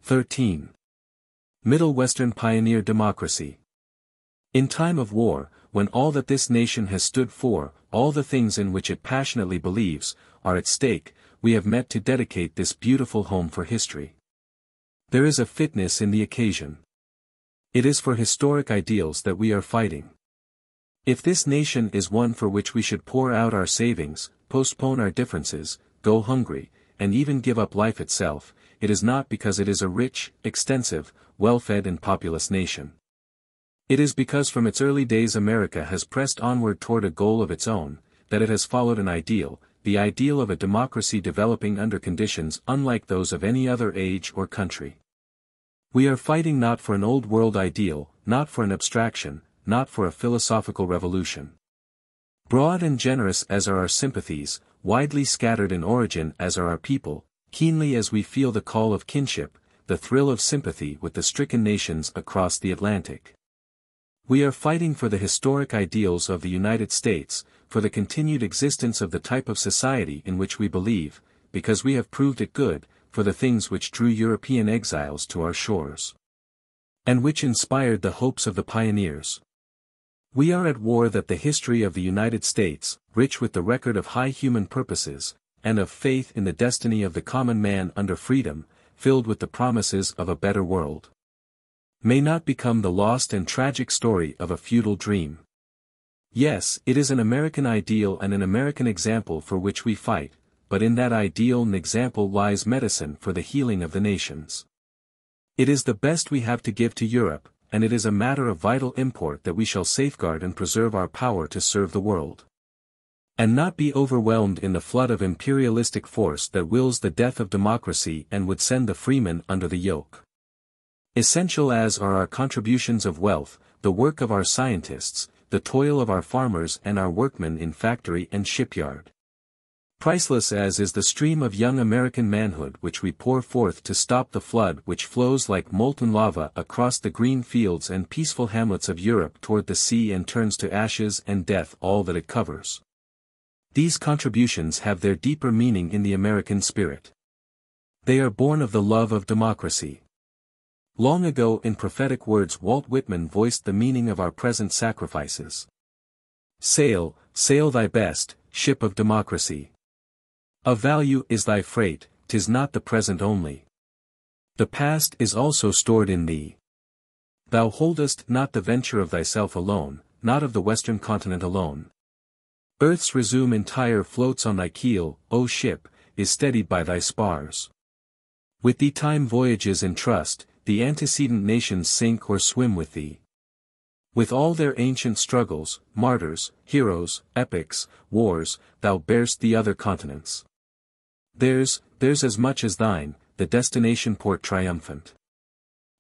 13. Middle Western Pioneer Democracy. In time of war, when all that this nation has stood for, all the things in which it passionately believes, are at stake, we have met to dedicate this beautiful home for history. There is a fitness in the occasion. It is for historic ideals that we are fighting. If this nation is one for which we should pour out our savings, postpone our differences, go hungry, and even give up life itself, it is not because it is a rich, extensive, well-fed and populous nation. It is because from its early days America has pressed onward toward a goal of its own, that it has followed an ideal, the ideal of a democracy developing under conditions unlike those of any other age or country. We are fighting not for an old world ideal, not for an abstraction, not for a philosophical revolution. Broad and generous as are our sympathies, widely scattered in origin as are our people, keenly as we feel the call of kinship, the thrill of sympathy with the stricken nations across the Atlantic. We are fighting for the historic ideals of the United States, for the continued existence of the type of society in which we believe, because we have proved it good, for the things which drew European exiles to our shores, and which inspired the hopes of the pioneers. We are at war that the history of the United States, rich with the record of high human purposes, and of faith in the destiny of the common man under freedom, filled with the promises of a better world, may not become the lost and tragic story of a futile dream. Yes, it is an American ideal and an American example for which we fight, but in that ideal and example lies medicine for the healing of the nations. It is the best we have to give to Europe, and it is a matter of vital import that we shall safeguard and preserve our power to serve the world, and not be overwhelmed in the flood of imperialistic force that wills the death of democracy and would send the freemen under the yoke. Essential as are our contributions of wealth, the work of our scientists, the toil of our farmers and our workmen in factory and shipyard. Priceless as is the stream of young American manhood which we pour forth to stop the flood which flows like molten lava across the green fields and peaceful hamlets of Europe toward the sea and turns to ashes and death all that it covers. These contributions have their deeper meaning in the American spirit. They are born of the love of democracy. Long ago in prophetic words Walt Whitman voiced the meaning of our present sacrifices. Sail, sail thy best, ship of democracy. Of value is thy freight, 'tis not the present only. The past is also stored in thee. Thou holdest not the venture of thyself alone, not of the western continent alone. Earth's resume entire floats on thy keel, O ship, is steadied by thy spars. With thee time voyages in trust, the antecedent nations sink or swim with thee. With all their ancient struggles, martyrs, heroes, epics, wars, thou bear'st the other continents. Theirs as much as thine, the destination port triumphant.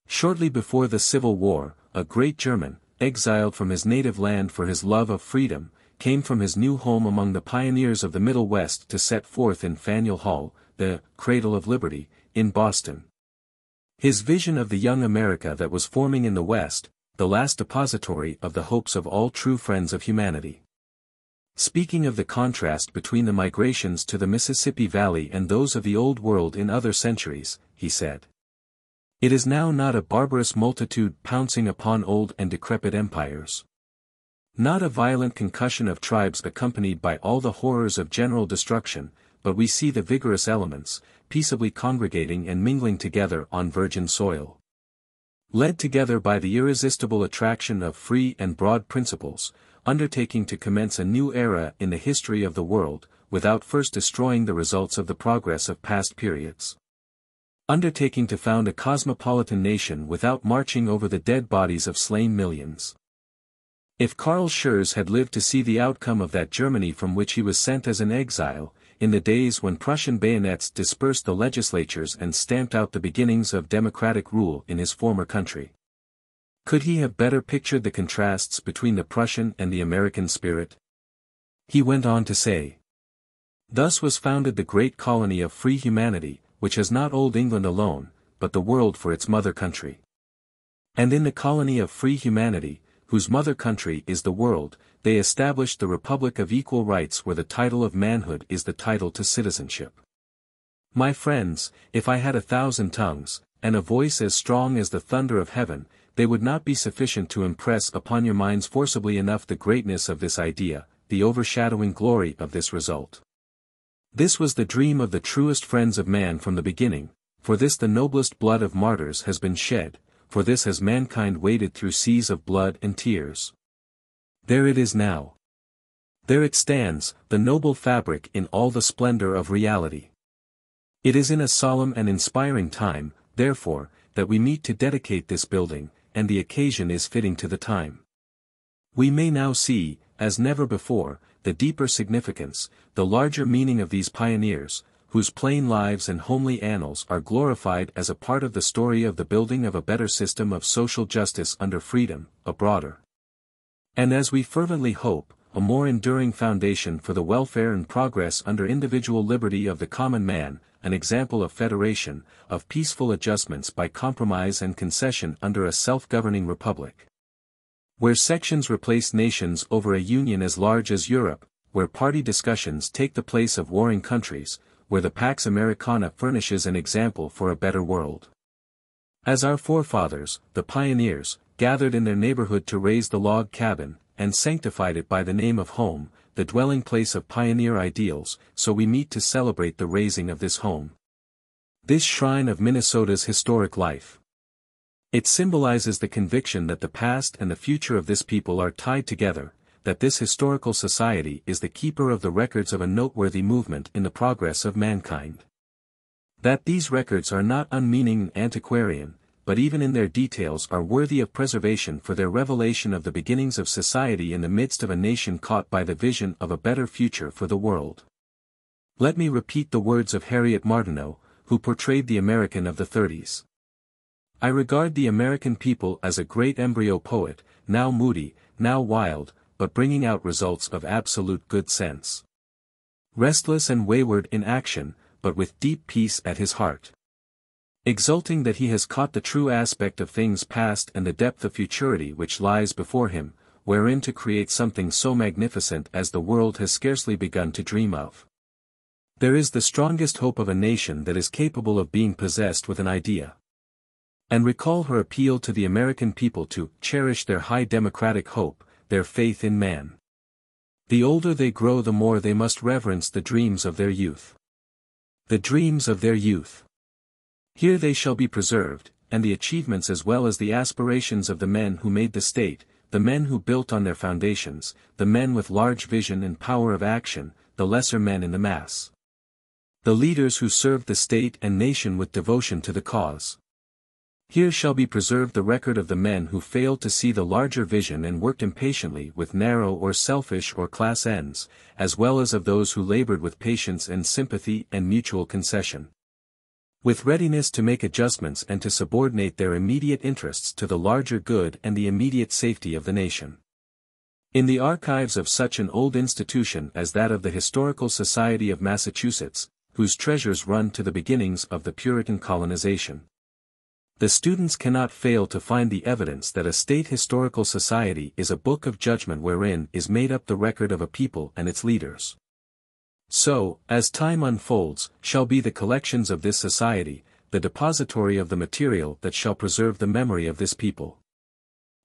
Shortly before the Civil War, a great German, exiled from his native land for his love of freedom, came from his new home among the pioneers of the Middle West to set forth in Faneuil Hall, the cradle of liberty, in Boston. His vision of the young America that was forming in the West, the last depository of the hopes of all true friends of humanity. Speaking of the contrast between the migrations to the Mississippi Valley and those of the Old World in other centuries, he said, "It is now not a barbarous multitude pouncing upon old and decrepit empires. Not a violent concussion of tribes accompanied by all the horrors of general destruction, but we see the vigorous elements, peaceably congregating and mingling together on virgin soil. Led together by the irresistible attraction of free and broad principles, undertaking to commence a new era in the history of the world, without first destroying the results of the progress of past periods. Undertaking to found a cosmopolitan nation without marching over the dead bodies of slain millions." If Karl Schurz had lived to see the outcome of that Germany from which he was sent as an exile, in the days when Prussian bayonets dispersed the legislatures and stamped out the beginnings of democratic rule in his former country, could he have better pictured the contrasts between the Prussian and the American spirit? He went on to say, "Thus was founded the great colony of free humanity, which has not old England alone, but the world for its mother country. And in the colony of free humanity, whose mother country is the world, they established the Republic of Equal Rights where the title of manhood is the title to citizenship. My friends, if I had 1,000 tongues, and a voice as strong as the thunder of heaven, they would not be sufficient to impress upon your minds forcibly enough the greatness of this idea, the overshadowing glory of this result. This was the dream of the truest friends of man from the beginning, for this the noblest blood of martyrs has been shed, for this has mankind waded through seas of blood and tears. There it is now. There it stands, the noble fabric in all the splendor of reality. It is in a solemn and inspiring time, therefore, that we meet to dedicate this building, and the occasion is fitting to the time. We may now see, as never before, the deeper significance, the larger meaning of these pioneers, whose plain lives and homely annals are glorified as a part of the story of the building of a better system of social justice under freedom, a broader, and as we fervently hope, a more enduring foundation for the welfare and progress under individual liberty of the common man, an example of federation, of peaceful adjustments by compromise and concession under a self-governing republic, where sections replace nations over a union as large as Europe, where party discussions take the place of warring countries, where the Pax Americana furnishes an example for a better world. As our forefathers, the pioneers, gathered in their neighborhood to raise the log cabin, and sanctified it by the name of home, the dwelling place of pioneer ideals, so we meet to celebrate the raising of this home. This shrine of Minnesota's historic life. It symbolizes the conviction that the past and the future of this people are tied together, that this historical society is the keeper of the records of a noteworthy movement in the progress of mankind. That these records are not unmeaning and antiquarian, but even in their details are worthy of preservation for their revelation of the beginnings of society in the midst of a nation caught by the vision of a better future for the world. Let me repeat the words of Harriet Martineau, who portrayed the American of the 30s. I regard the American people as a great embryo poet, now moody, now wild, but bringing out results of absolute good sense. Restless and wayward in action, but with deep peace at his heart. Exulting that he has caught the true aspect of things past and the depth of futurity which lies before him, wherein to create something so magnificent as the world has scarcely begun to dream of. There is the strongest hope of a nation that is capable of being possessed with an idea. And recall her appeal to the American people to cherish their high democratic hope, their faith in man. The older they grow, the more they must reverence the dreams of their youth. The dreams of their youth. Here they shall be preserved, and the achievements as well as the aspirations of the men who made the state, the men who built on their foundations, the men with large vision and power of action, the lesser men in the mass. The leaders who served the state and nation with devotion to the cause. Here shall be preserved the record of the men who failed to see the larger vision and worked impatiently with narrow or selfish or class ends, as well as of those who labored with patience and sympathy and mutual concession. With readiness to make adjustments and to subordinate their immediate interests to the larger good and the immediate safety of the nation. In the archives of such an old institution as that of the Historical Society of Massachusetts, whose treasures run to the beginnings of the Puritan colonization, the students cannot fail to find the evidence that a state historical society is a book of judgment wherein is made up the record of a people and its leaders. So, as time unfolds, shall be the collections of this society, the depository of the material that shall preserve the memory of this people.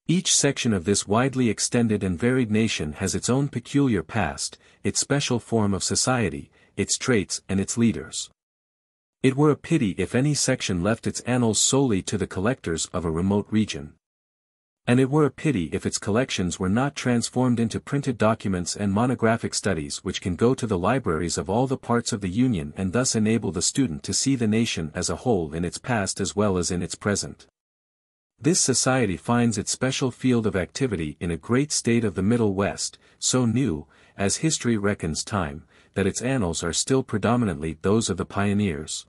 Each section of this widely extended and varied nation has its own peculiar past, its special form of society, its traits and its leaders. It were a pity if any section left its annals solely to the collectors of a remote region. And it were a pity if its collections were not transformed into printed documents and monographic studies which can go to the libraries of all the parts of the Union and thus enable the student to see the nation as a whole in its past as well as in its present. This society finds its special field of activity in a great state of the Middle West, so new, as history reckons time, that its annals are still predominantly those of the pioneers.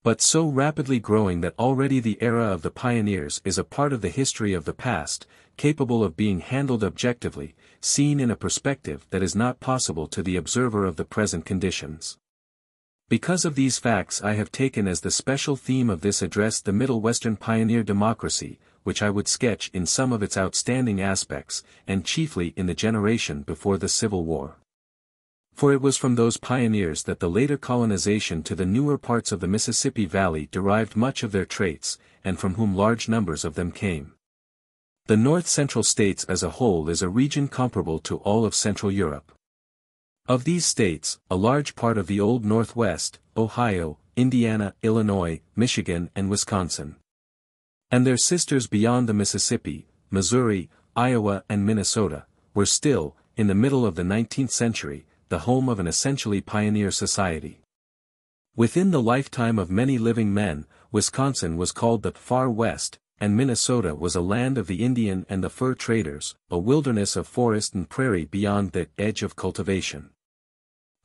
But so rapidly growing that already the era of the pioneers is a part of the history of the past, capable of being handled objectively, seen in a perspective that is not possible to the observer of the present conditions. Because of these facts I have taken as the special theme of this address the Middle Western pioneer democracy, which I would sketch in some of its outstanding aspects, and chiefly in the generation before the Civil War. For it was from those pioneers that the later colonization to the newer parts of the Mississippi Valley derived much of their traits, and from whom large numbers of them came. The north-central states as a whole is a region comparable to all of Central Europe. Of these states, a large part of the Old Northwest, Ohio, Indiana, Illinois, Michigan and Wisconsin. And their sisters beyond the Mississippi, Missouri, Iowa and Minnesota, were still, in the middle of the 19th century, the home of an essentially pioneer society. Within the lifetime of many living men, Wisconsin was called the Far West, and Minnesota was a land of the Indian and the fur traders, a wilderness of forest and prairie beyond the edge of cultivation.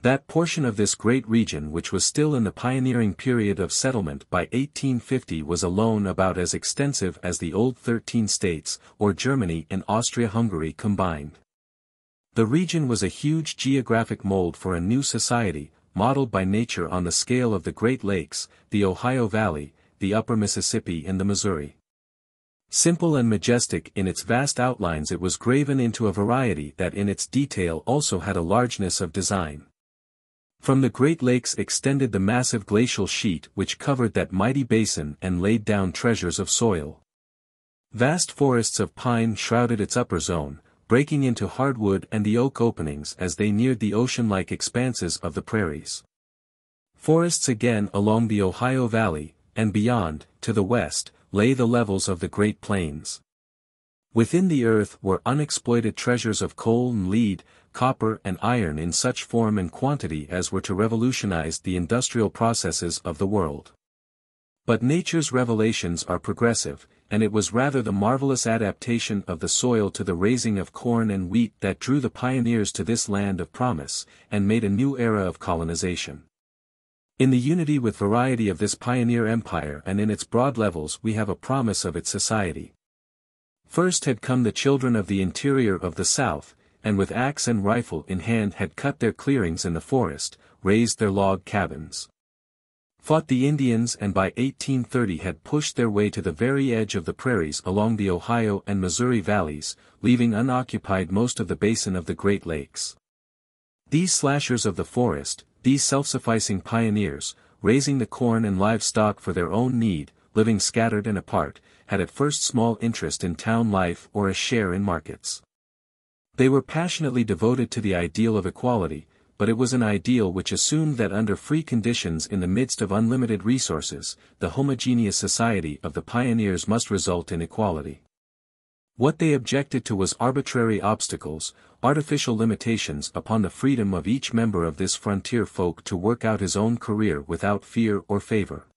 That portion of this great region which was still in the pioneering period of settlement by 1850 was alone about as extensive as the old 13 states, or Germany and Austria-Hungary combined. The region was a huge geographic mold for a new society, modeled by nature on the scale of the Great Lakes, the Ohio Valley, the Upper Mississippi and the Missouri. Simple and majestic in its vast outlines, it was graven into a variety that in its detail also had a largeness of design. From the Great Lakes extended the massive glacial sheet which covered that mighty basin and laid down treasures of soil. Vast forests of pine shrouded its upper zone, breaking into hardwood and the oak openings as they neared the ocean-like expanses of the prairies. Forests again along the Ohio Valley, and beyond, to the west, lay the levels of the Great Plains. Within the earth were unexploited treasures of coal and lead, copper and iron in such form and quantity as were to revolutionize the industrial processes of the world. But nature's revelations are progressive, and it was rather the marvelous adaptation of the soil to the raising of corn and wheat that drew the pioneers to this land of promise, and made a new era of colonization. In the unity with variety of this pioneer empire and in its broad levels we have a promise of its society. First had come the children of the interior of the South, and with axe and rifle in hand had cut their clearings in the forest, raised their log cabins. Fought the Indians and by 1830 had pushed their way to the very edge of the prairies along the Ohio and Missouri valleys, leaving unoccupied most of the basin of the Great Lakes. These slashers of the forest, these self-sufficing pioneers, raising the corn and livestock for their own need, living scattered and apart, had at first small interest in town life or a share in markets. They were passionately devoted to the ideal of equality, but it was an ideal which assumed that under free conditions in the midst of unlimited resources, the homogeneous society of the pioneers must result in equality. What they objected to was arbitrary obstacles, artificial limitations upon the freedom of each member of this frontier folk to work out his own career without fear or favor.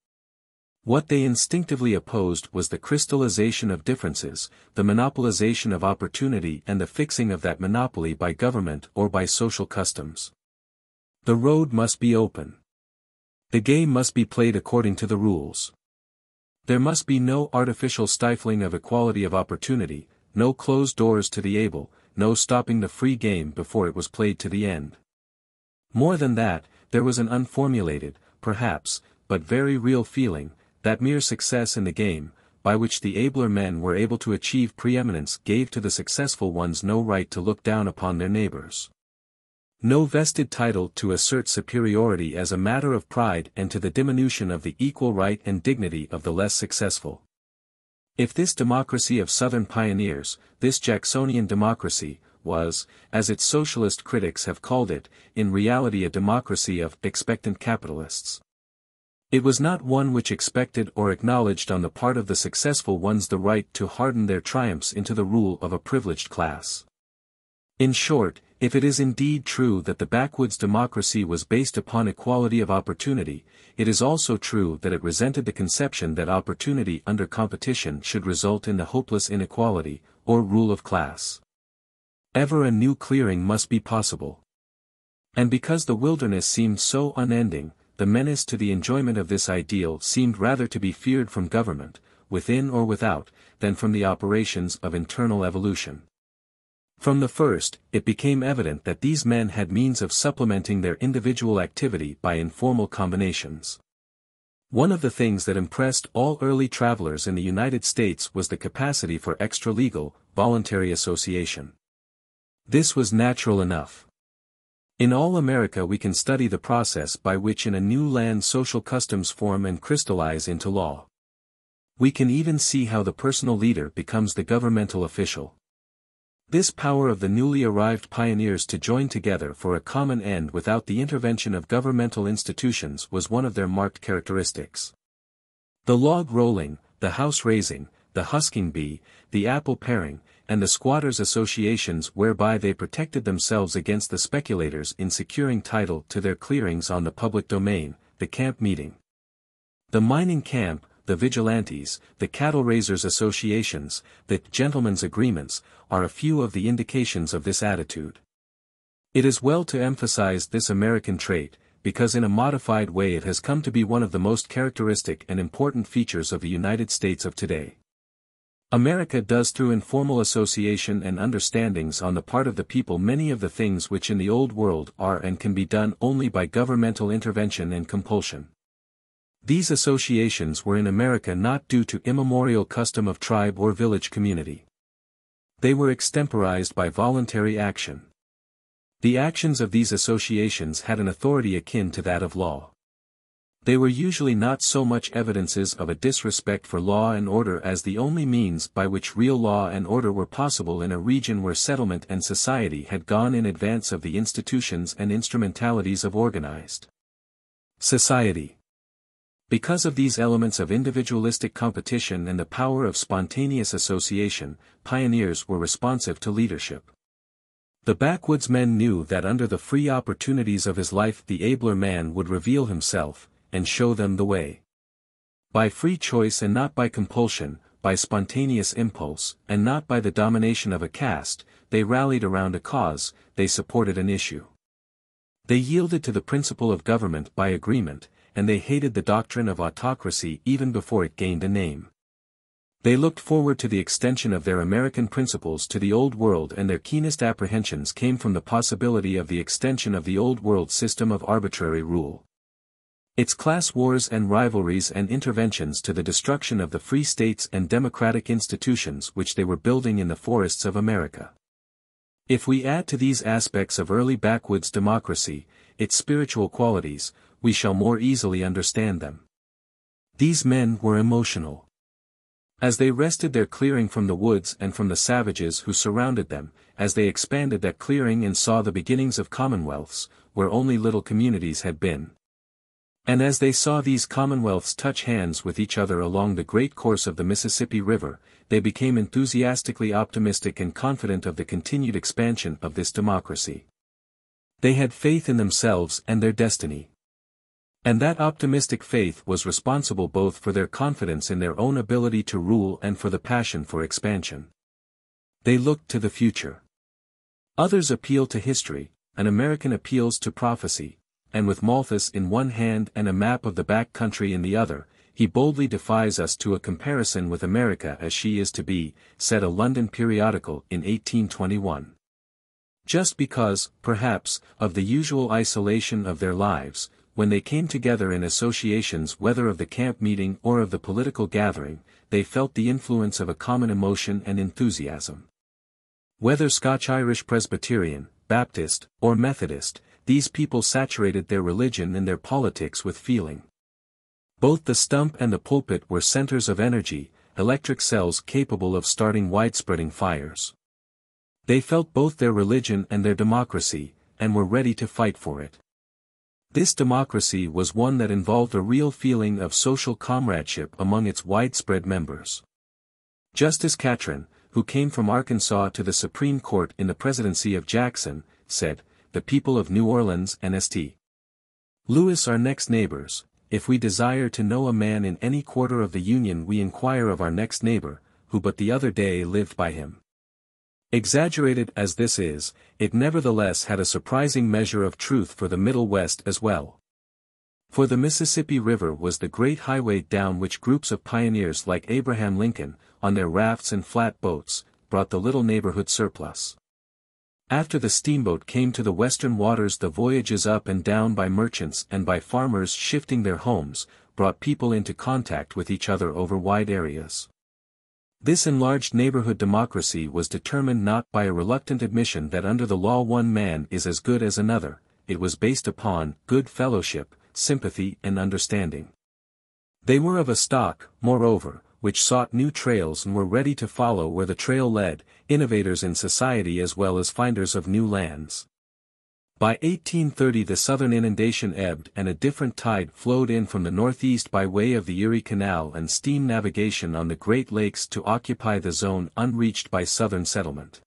What they instinctively opposed was the crystallization of differences, the monopolization of opportunity and the fixing of that monopoly by government or by social customs. The road must be open. The game must be played according to the rules. There must be no artificial stifling of equality of opportunity, no closed doors to the able, no stopping the free game before it was played to the end. More than that, there was an unformulated, perhaps, but very real feeling, that mere success in the game, by which the abler men were able to achieve preeminence, gave to the successful ones no right to look down upon their neighbors. No vested title to assert superiority as a matter of pride and to the diminution of the equal right and dignity of the less successful. If this democracy of Southern pioneers, this Jacksonian democracy, was, as its socialist critics have called it, in reality a democracy of expectant capitalists. It was not one which expected or acknowledged on the part of the successful ones the right to harden their triumphs into the rule of a privileged class. In short, if it is indeed true that the backwoods democracy was based upon equality of opportunity, it is also true that it resented the conception that opportunity under competition should result in the hopeless inequality, or rule of class. Ever a new clearing must be possible. And because the wilderness seemed so unending, the menace to the enjoyment of this ideal seemed rather to be feared from government, within or without, than from the operations of internal evolution. From the first, it became evident that these men had means of supplementing their individual activity by informal combinations. One of the things that impressed all early travelers in the United States was the capacity for extra-legal, voluntary association. This was natural enough. In all America we can study the process by which in a new land social customs form and crystallize into law. We can even see how the personal leader becomes the governmental official. This power of the newly arrived pioneers to join together for a common end without the intervention of governmental institutions was one of their marked characteristics. The log rolling, the house raising, the husking bee, the apple paring, and the squatters' associations whereby they protected themselves against the speculators in securing title to their clearings on the public domain, the camp meeting. The mining camp, the vigilantes, the cattle raisers' associations, the gentlemen's agreements, are a few of the indications of this attitude. It is well to emphasize this American trait, because in a modified way it has come to be one of the most characteristic and important features of the United States of today. America does through informal association and understandings on the part of the people many of the things which in the Old World are and can be done only by governmental intervention and compulsion. These associations were in America not due to immemorial custom of tribe or village community. They were extemporized by voluntary action. The actions of these associations had an authority akin to that of law. They were usually not so much evidences of a disrespect for law and order as the only means by which real law and order were possible in a region where settlement and society had gone in advance of the institutions and instrumentalities of organized society. Because of these elements of individualistic competition and the power of spontaneous association, pioneers were responsive to leadership. The backwoodsmen knew that under the free opportunities of his life the abler man would reveal himself, and show them the way. By free choice and not by compulsion, by spontaneous impulse, and not by the domination of a caste, they rallied around a cause, they supported an issue. They yielded to the principle of government by agreement, and they hated the doctrine of autocracy even before it gained a name. They looked forward to the extension of their American principles to the Old World, and their keenest apprehensions came from the possibility of the extension of the Old World system of arbitrary rule. Its class wars and rivalries and interventions to the destruction of the free states and democratic institutions which they were building in the forests of America. If we add to these aspects of early backwoods democracy, its spiritual qualities, we shall more easily understand them. These men were emotional. As they wrested their clearing from the woods and from the savages who surrounded them, as they expanded that clearing and saw the beginnings of commonwealths, where only little communities had been. And as they saw these commonwealths touch hands with each other along the great course of the Mississippi River, they became enthusiastically optimistic and confident of the continued expansion of this democracy. They had faith in themselves and their destiny. And that optimistic faith was responsible both for their confidence in their own ability to rule and for the passion for expansion. They looked to the future. Others appeal to history, an American appeals to prophecy, and with Malthus in one hand and a map of the back country in the other, he boldly defies us to a comparison with America as she is to be, said a London periodical in 1821. Just because, perhaps, of the usual isolation of their lives, when they came together in associations whether of the camp meeting or of the political gathering, they felt the influence of a common emotion and enthusiasm. Whether Scotch-Irish Presbyterian, Baptist, or Methodist, these people saturated their religion and their politics with feeling. Both the stump and the pulpit were centers of energy, electric cells capable of starting widespreading fires. They felt both their religion and their democracy, and were ready to fight for it. This democracy was one that involved a real feeling of social comradeship among its widespread members. Justice Catron, who came from Arkansas to the Supreme Court in the presidency of Jackson, said, "The people of New Orleans and St. Louis are next neighbors. If we desire to know a man in any quarter of the Union we inquire of our next neighbor, who but the other day lived by him." Exaggerated as this is, it nevertheless had a surprising measure of truth for the Middle West as well. For the Mississippi River was the great highway down which groups of pioneers like Abraham Lincoln, on their rafts and flat boats, brought the little neighborhood surplus. After the steamboat came to the western waters, the voyages up and down by merchants and by farmers shifting their homes, brought people into contact with each other over wide areas. This enlarged neighborhood democracy was determined not by a reluctant admission that under the law one man is as good as another, it was based upon good fellowship, sympathy and understanding. They were of a stock, moreover, which sought new trails and were ready to follow where the trail led, innovators in society as well as finders of new lands. By 1830 the southern inundation ebbed and a different tide flowed in from the northeast by way of the Erie Canal and steam navigation on the Great Lakes to occupy the zone unreached by southern settlement.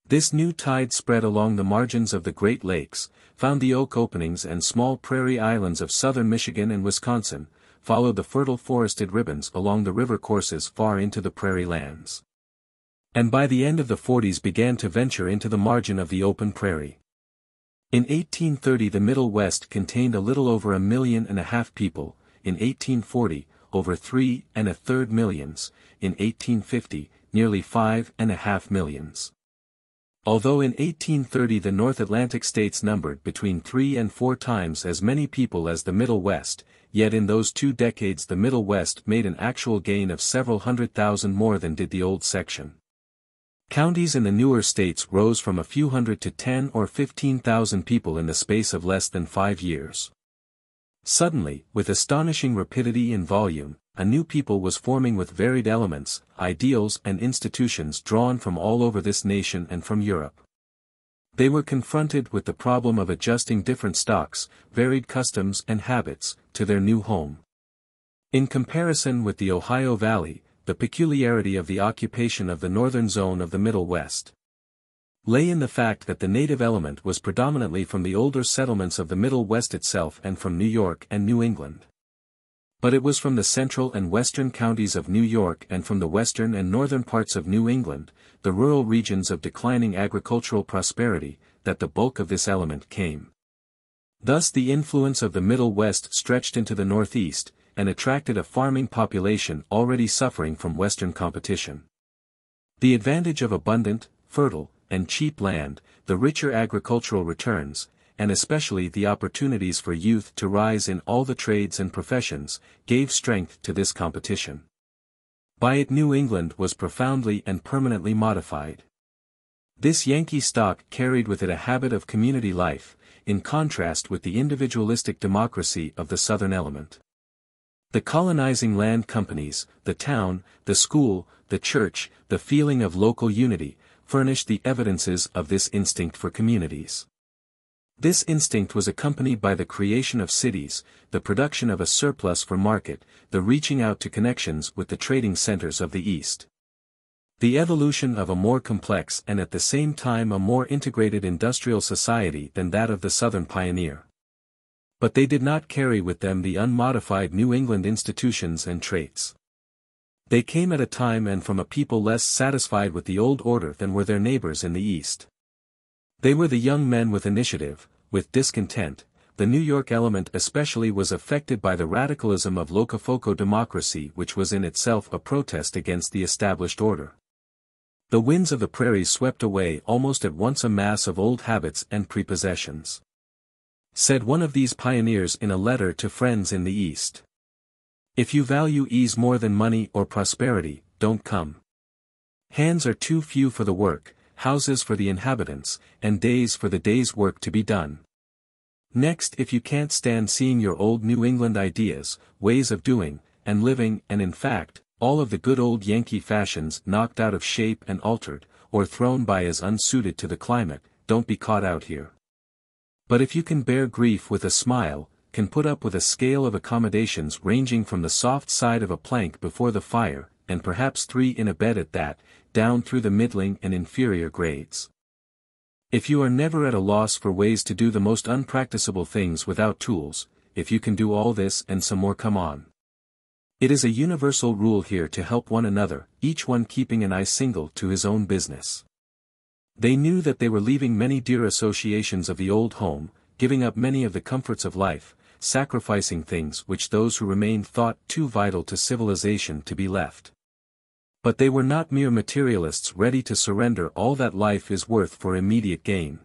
This new tide spread along the margins of the Great Lakes, found the oak openings and small prairie islands of southern Michigan and Wisconsin, followed the fertile forested ribbons along the river courses far into the prairie lands. And by the end of the 40s began to venture into the margin of the open prairie. In 1830 the Middle West contained a little over 1.5 million people, in 1840, over 3.33 millions, in 1850, nearly 5.5 millions. Although in 1830 the North Atlantic states numbered between 3 and 4 times as many people as the Middle West, yet in those 2 decades the Middle West made an actual gain of several 100,000 more than did the old section. Counties in the newer states rose from a few hundred to 10 or 15,000 people in the space of less than 5 years. Suddenly, with astonishing rapidity and volume, a new people was forming with varied elements, ideals and institutions drawn from all over this nation and from Europe. They were confronted with the problem of adjusting different stocks, varied customs and habits, to their new home. In comparison with the Ohio Valley, the peculiarity of the occupation of the northern zone of the Middle West lay in the fact that the native element was predominantly from the older settlements of the Middle West itself and from New York and New England. But it was from the central and western counties of New York and from the western and northern parts of New England, the rural regions of declining agricultural prosperity, that the bulk of this element came. Thus the influence of the Middle West stretched into the Northeast, and attracted a farming population already suffering from Western competition. The advantage of abundant, fertile, and cheap land, the richer agricultural returns, and especially the opportunities for youth to rise in all the trades and professions, gave strength to this competition. By it New England was profoundly and permanently modified. This Yankee stock carried with it a habit of community life, in contrast with the individualistic democracy of the southern element. The colonizing land companies, the town, the school, the church, the feeling of local unity, furnished the evidences of this instinct for communities. This instinct was accompanied by the creation of cities, the production of a surplus for market, the reaching out to connections with the trading centers of the East. The evolution of a more complex and at the same time a more integrated industrial society than that of the Southern pioneer. But they did not carry with them the unmodified New England institutions and traits. They came at a time and from a people less satisfied with the old order than were their neighbors in the East. They were the young men with initiative, with discontent. The New York element especially was affected by the radicalism of locofoco democracy, which was in itself a protest against the established order. The winds of the prairies swept away almost at once a mass of old habits and prepossessions. Said one of these pioneers in a letter to friends in the East. If you value ease more than money or prosperity, don't come. Hands are too few for the work, houses for the inhabitants, and days for the day's work to be done. Next, if you can't stand seeing your old New England ideas, ways of doing, and living, and in fact, all of the good old Yankee fashions knocked out of shape and altered, or thrown by as unsuited to the climate, don't be caught out here. But if you can bear grief with a smile, can put up with a scale of accommodations ranging from the soft side of a plank before the fire, and perhaps 3 in a bed at that, down through the middling and inferior grades. If you are never at a loss for ways to do the most unpracticable things without tools, if you can do all this and some more, come on. It is a universal rule here to help one another, each one keeping an eye single to his own business. They knew that they were leaving many dear associations of the old home, giving up many of the comforts of life, sacrificing things which those who remained thought too vital to civilization to be left. But they were not mere materialists ready to surrender all that life is worth for immediate gain.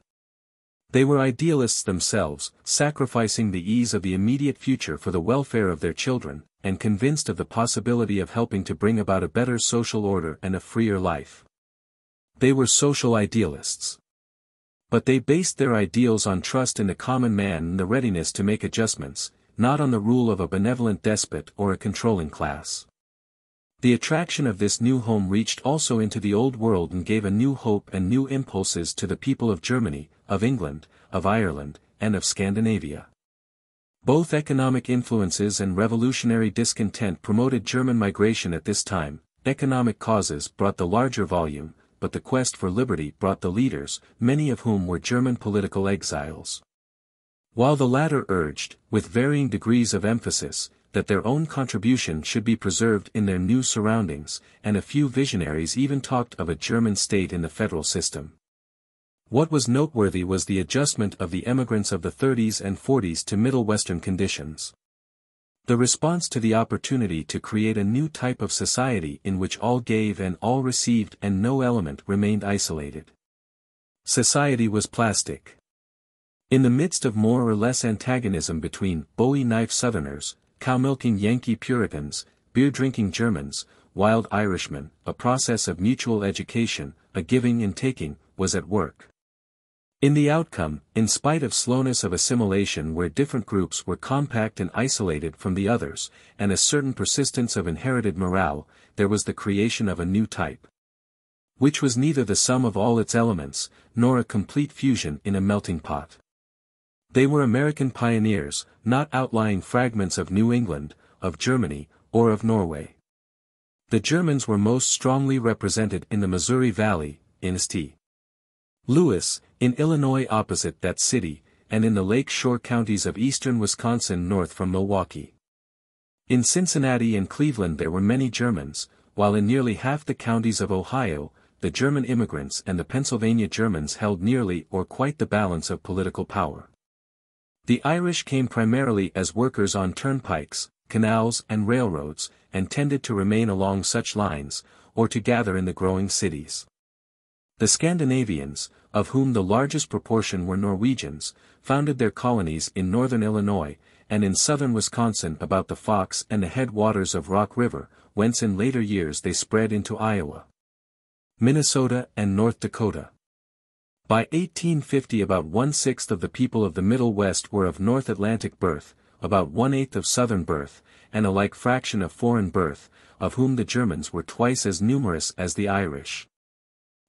They were idealists themselves, sacrificing the ease of the immediate future for the welfare of their children, and convinced of the possibility of helping to bring about a better social order and a freer life. They were social idealists. But they based their ideals on trust in the common man and the readiness to make adjustments, not on the rule of a benevolent despot or a controlling class. The attraction of this new home reached also into the Old World and gave a new hope and new impulses to the people of Germany, of England, of Ireland, and of Scandinavia. Both economic influences and revolutionary discontent promoted German migration at this time. Economic causes brought the larger volume, but the quest for liberty brought the leaders, many of whom were German political exiles. While the latter urged, with varying degrees of emphasis, that their own contribution should be preserved in their new surroundings, and a few visionaries even talked of a German state in the federal system. What was noteworthy was the adjustment of the emigrants of the 30s and 40s to Middle Western conditions. The response to the opportunity to create a new type of society in which all gave and all received and no element remained isolated. Society was plastic. In the midst of more or less antagonism between Bowie-knife Southerners, cow-milking Yankee Puritans, beer-drinking Germans, wild Irishmen, a process of mutual education, a giving and taking, was at work. In the outcome, in spite of slowness of assimilation where different groups were compact and isolated from the others, and a certain persistence of inherited morale, there was the creation of a new type, which was neither the sum of all its elements, nor a complete fusion in a melting pot. They were American pioneers, not outlying fragments of New England, of Germany, or of Norway. The Germans were most strongly represented in the Missouri Valley, in St. Louis, in Illinois opposite that city, and in the Lake Shore counties of eastern Wisconsin north from Milwaukee. In Cincinnati and Cleveland there were many Germans, while in nearly half the counties of Ohio, the German immigrants and the Pennsylvania Germans held nearly or quite the balance of political power. The Irish came primarily as workers on turnpikes, canals and railroads, and tended to remain along such lines, or to gather in the growing cities. The Scandinavians, of whom the largest proportion were Norwegians, founded their colonies in northern Illinois, and in southern Wisconsin about the Fox and the headwaters of Rock River, whence in later years they spread into Iowa, Minnesota and North Dakota. By 1850 about 1/6 of the people of the Middle West were of North Atlantic birth, about 1/8 of Southern birth, and a like fraction of foreign birth, of whom the Germans were twice as numerous as the Irish.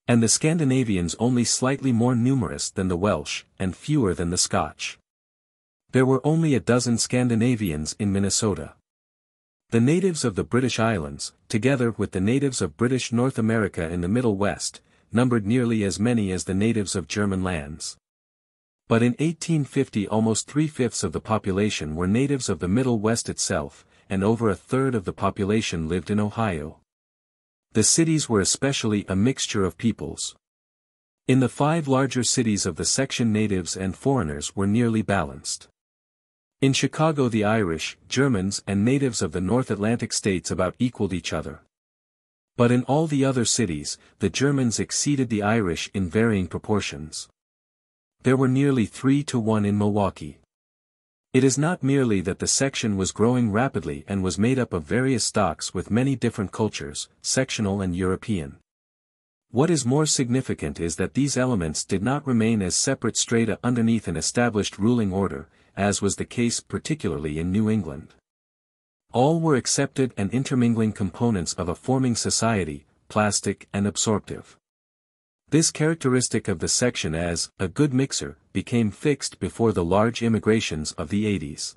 And the Scandinavians only slightly more numerous than the Welsh, and fewer than the Scotch. There were only a dozen Scandinavians in Minnesota. The natives of the British Islands, together with the natives of British North America in the Middle West, numbered nearly as many as the natives of German lands. But in 1850 almost 3/5 of the population were natives of the Middle West itself, and over a third of the population lived in Ohio. The cities were especially a mixture of peoples. In the 5 larger cities of the section natives and foreigners were nearly balanced. In Chicago the Irish, Germans and natives of the North Atlantic states about equaled each other. But in all the other cities, the Germans exceeded the Irish in varying proportions. There were nearly 3-to-1 in Milwaukee. It is not merely that the section was growing rapidly and was made up of various stocks with many different cultures, sectional and European. What is more significant is that these elements did not remain as separate strata underneath an established ruling order, as was the case particularly in New England. All were accepted and intermingling components of a forming society, plastic and absorptive. This characteristic of the section as a good mixer became fixed before the large immigrations of the 80s.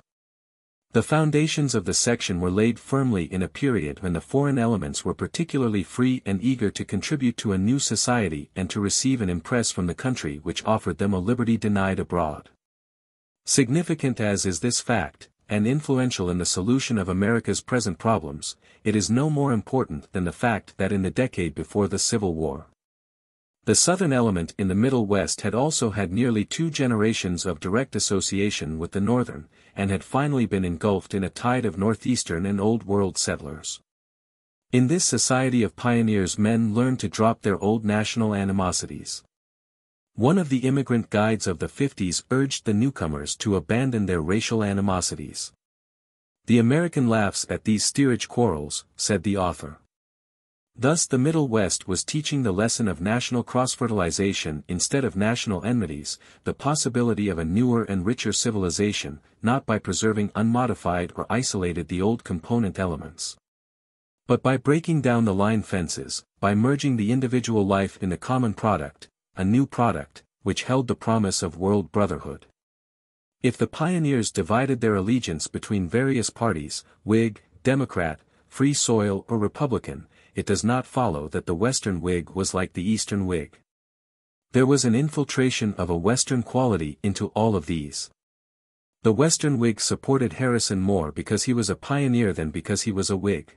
The foundations of the section were laid firmly in a period when the foreign elements were particularly free and eager to contribute to a new society and to receive an impress from the country which offered them a liberty denied abroad. Significant as is this fact, and influential in the solution of America's present problems, it is no more important than the fact that in the decade before the Civil War, the Southern element in the Middle West had also had nearly 2 generations of direct association with the Northern, and had finally been engulfed in a tide of Northeastern and Old World settlers. In this society of pioneers men learned to drop their old national animosities. One of the immigrant guides of the 50s urged the newcomers to abandon their racial animosities. "The American laughs at these steerage quarrels," said the author. Thus the Middle West was teaching the lesson of national cross-fertilization instead of national enmities, the possibility of a newer and richer civilization, not by preserving unmodified or isolated the old component elements, but by breaking down the line fences, by merging the individual life in the common product, a new product, which held the promise of world brotherhood. If the pioneers divided their allegiance between various parties, Whig, Democrat, Free Soil or Republican, it does not follow that the Western Whig was like the Eastern Whig. There was an infiltration of a Western quality into all of these. The Western Whig supported Harrison more because he was a pioneer than because he was a Whig.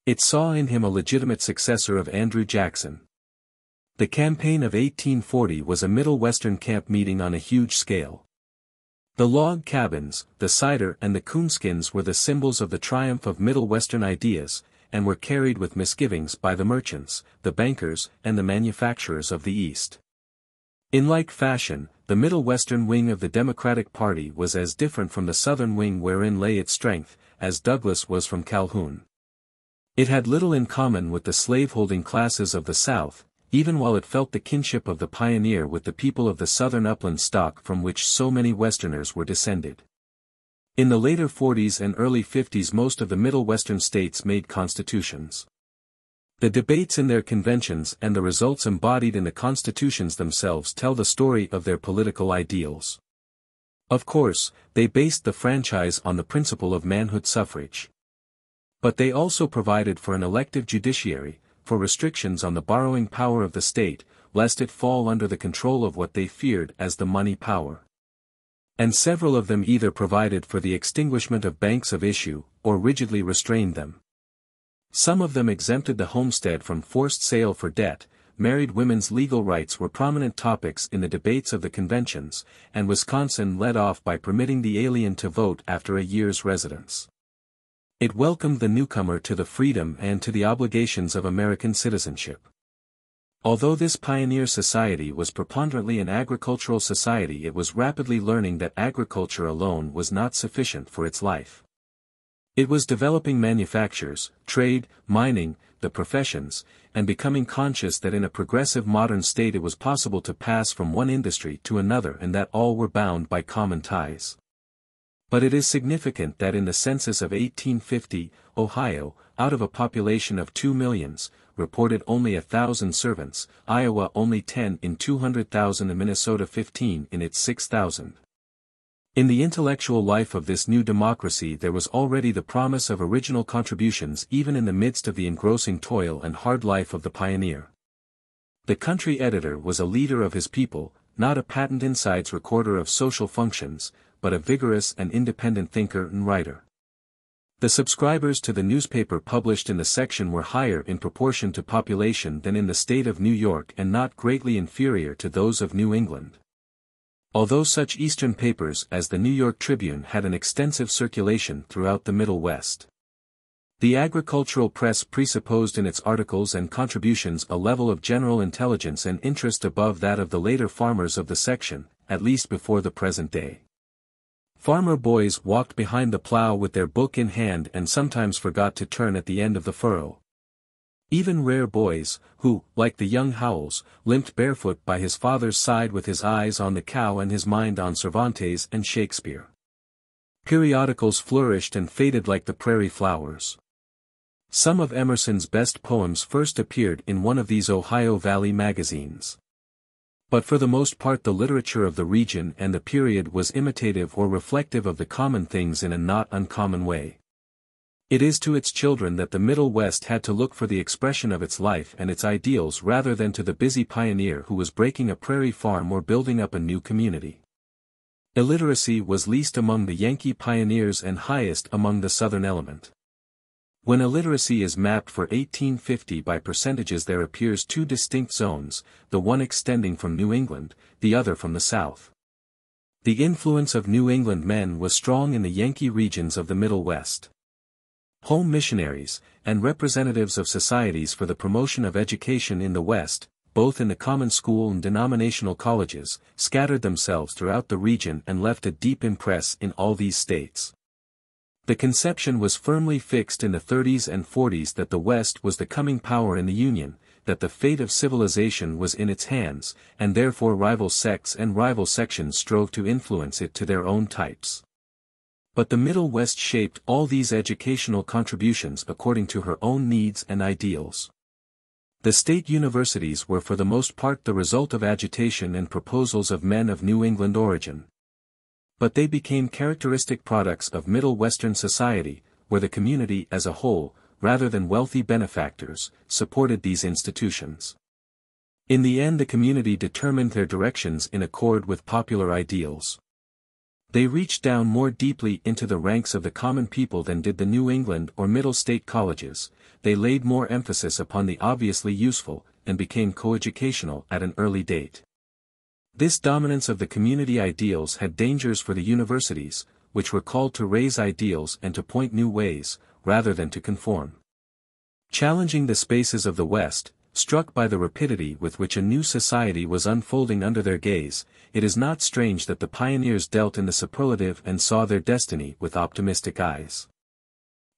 It saw in him a legitimate successor of Andrew Jackson. The campaign of 1840 was a Middle Western camp meeting on a huge scale. The log cabins, the cider and the coonskins were the symbols of the triumph of Middle Western ideas, and were carried with misgivings by the merchants, the bankers, and the manufacturers of the East. In like fashion, the Middle Western wing of the Democratic Party was as different from the Southern wing wherein lay its strength, as Douglas was from Calhoun. It had little in common with the slaveholding classes of the South, even while it felt the kinship of the pioneer with the people of the Southern upland stock from which so many Westerners were descended. In the later 40s and early 50s most of the Middle Western states made constitutions. The debates in their conventions and the results embodied in the constitutions themselves tell the story of their political ideals. Of course, they based the franchise on the principle of manhood suffrage. But they also provided for an elective judiciary, for restrictions on the borrowing power of the state, lest it fall under the control of what they feared as the money power. And several of them either provided for the extinguishment of banks of issue, or rigidly restrained them. Some of them exempted the homestead from forced sale for debt. Married women's legal rights were prominent topics in the debates of the conventions, and Wisconsin led off by permitting the alien to vote after a year's residence. It welcomed the newcomer to the freedom and to the obligations of American citizenship. Although this pioneer society was preponderantly an agricultural society, it was rapidly learning that agriculture alone was not sufficient for its life. It was developing manufactures, trade, mining, the professions, and becoming conscious that in a progressive modern state it was possible to pass from one industry to another and that all were bound by common ties. But it is significant that in the census of 1850, Ohio, out of a population of 2 millions, reported only 1,000 servants, Iowa only 10 in 200,000 and Minnesota 15 in its 6,000. In the intellectual life of this new democracy there was already the promise of original contributions even in the midst of the engrossing toil and hard life of the pioneer. The country editor was a leader of his people, not a patent insides recorder of social functions, but a vigorous and independent thinker and writer. The subscribers to the newspaper published in the section were higher in proportion to population than in the state of New York and not greatly inferior to those of New England. Although such Eastern papers as the New York Tribune had an extensive circulation throughout the Middle West, the agricultural press presupposed in its articles and contributions a level of general intelligence and interest above that of the later farmers of the section, at least before the present day. Farmer boys walked behind the plow with their book in hand and sometimes forgot to turn at the end of the furrow. Even rare boys, who, like the young Howells, limped barefoot by his father's side with his eyes on the cow and his mind on Cervantes and Shakespeare. Periodicals flourished and faded like the prairie flowers. Some of Emerson's best poems first appeared in one of these Ohio Valley magazines. But for the most part the literature of the region and the period was imitative or reflective of the common things in a not uncommon way. It is to its children that the Middle West had to look for the expression of its life and its ideals rather than to the busy pioneer who was breaking a prairie farm or building up a new community. Illiteracy was least among the Yankee pioneers and highest among the Southern element. When illiteracy is mapped for 1850 by percentages there appears two distinct zones, the one extending from New England, the other from the South. The influence of New England men was strong in the Yankee regions of the Middle West. Home missionaries, and representatives of societies for the promotion of education in the West, both in the common school and denominational colleges, scattered themselves throughout the region and left a deep impress in all these states. The conception was firmly fixed in the 30s and 40s that the West was the coming power in the Union, that the fate of civilization was in its hands, and therefore rival sects and rival sections strove to influence it to their own types. But the Middle West shaped all these educational contributions according to her own needs and ideals. The state universities were for the most part the result of agitation and proposals of men of New England origin. But they became characteristic products of Middle Western society, where the community as a whole, rather than wealthy benefactors, supported these institutions. In the end the community determined their directions in accord with popular ideals. They reached down more deeply into the ranks of the common people than did the New England or Middle State colleges, they laid more emphasis upon the obviously useful, and became coeducational at an early date. This dominance of the community ideals had dangers for the universities, which were called to raise ideals and to point new ways, rather than to conform. Challenging the spaces of the West, struck by the rapidity with which a new society was unfolding under their gaze, it is not strange that the pioneers dealt in the superlative and saw their destiny with optimistic eyes.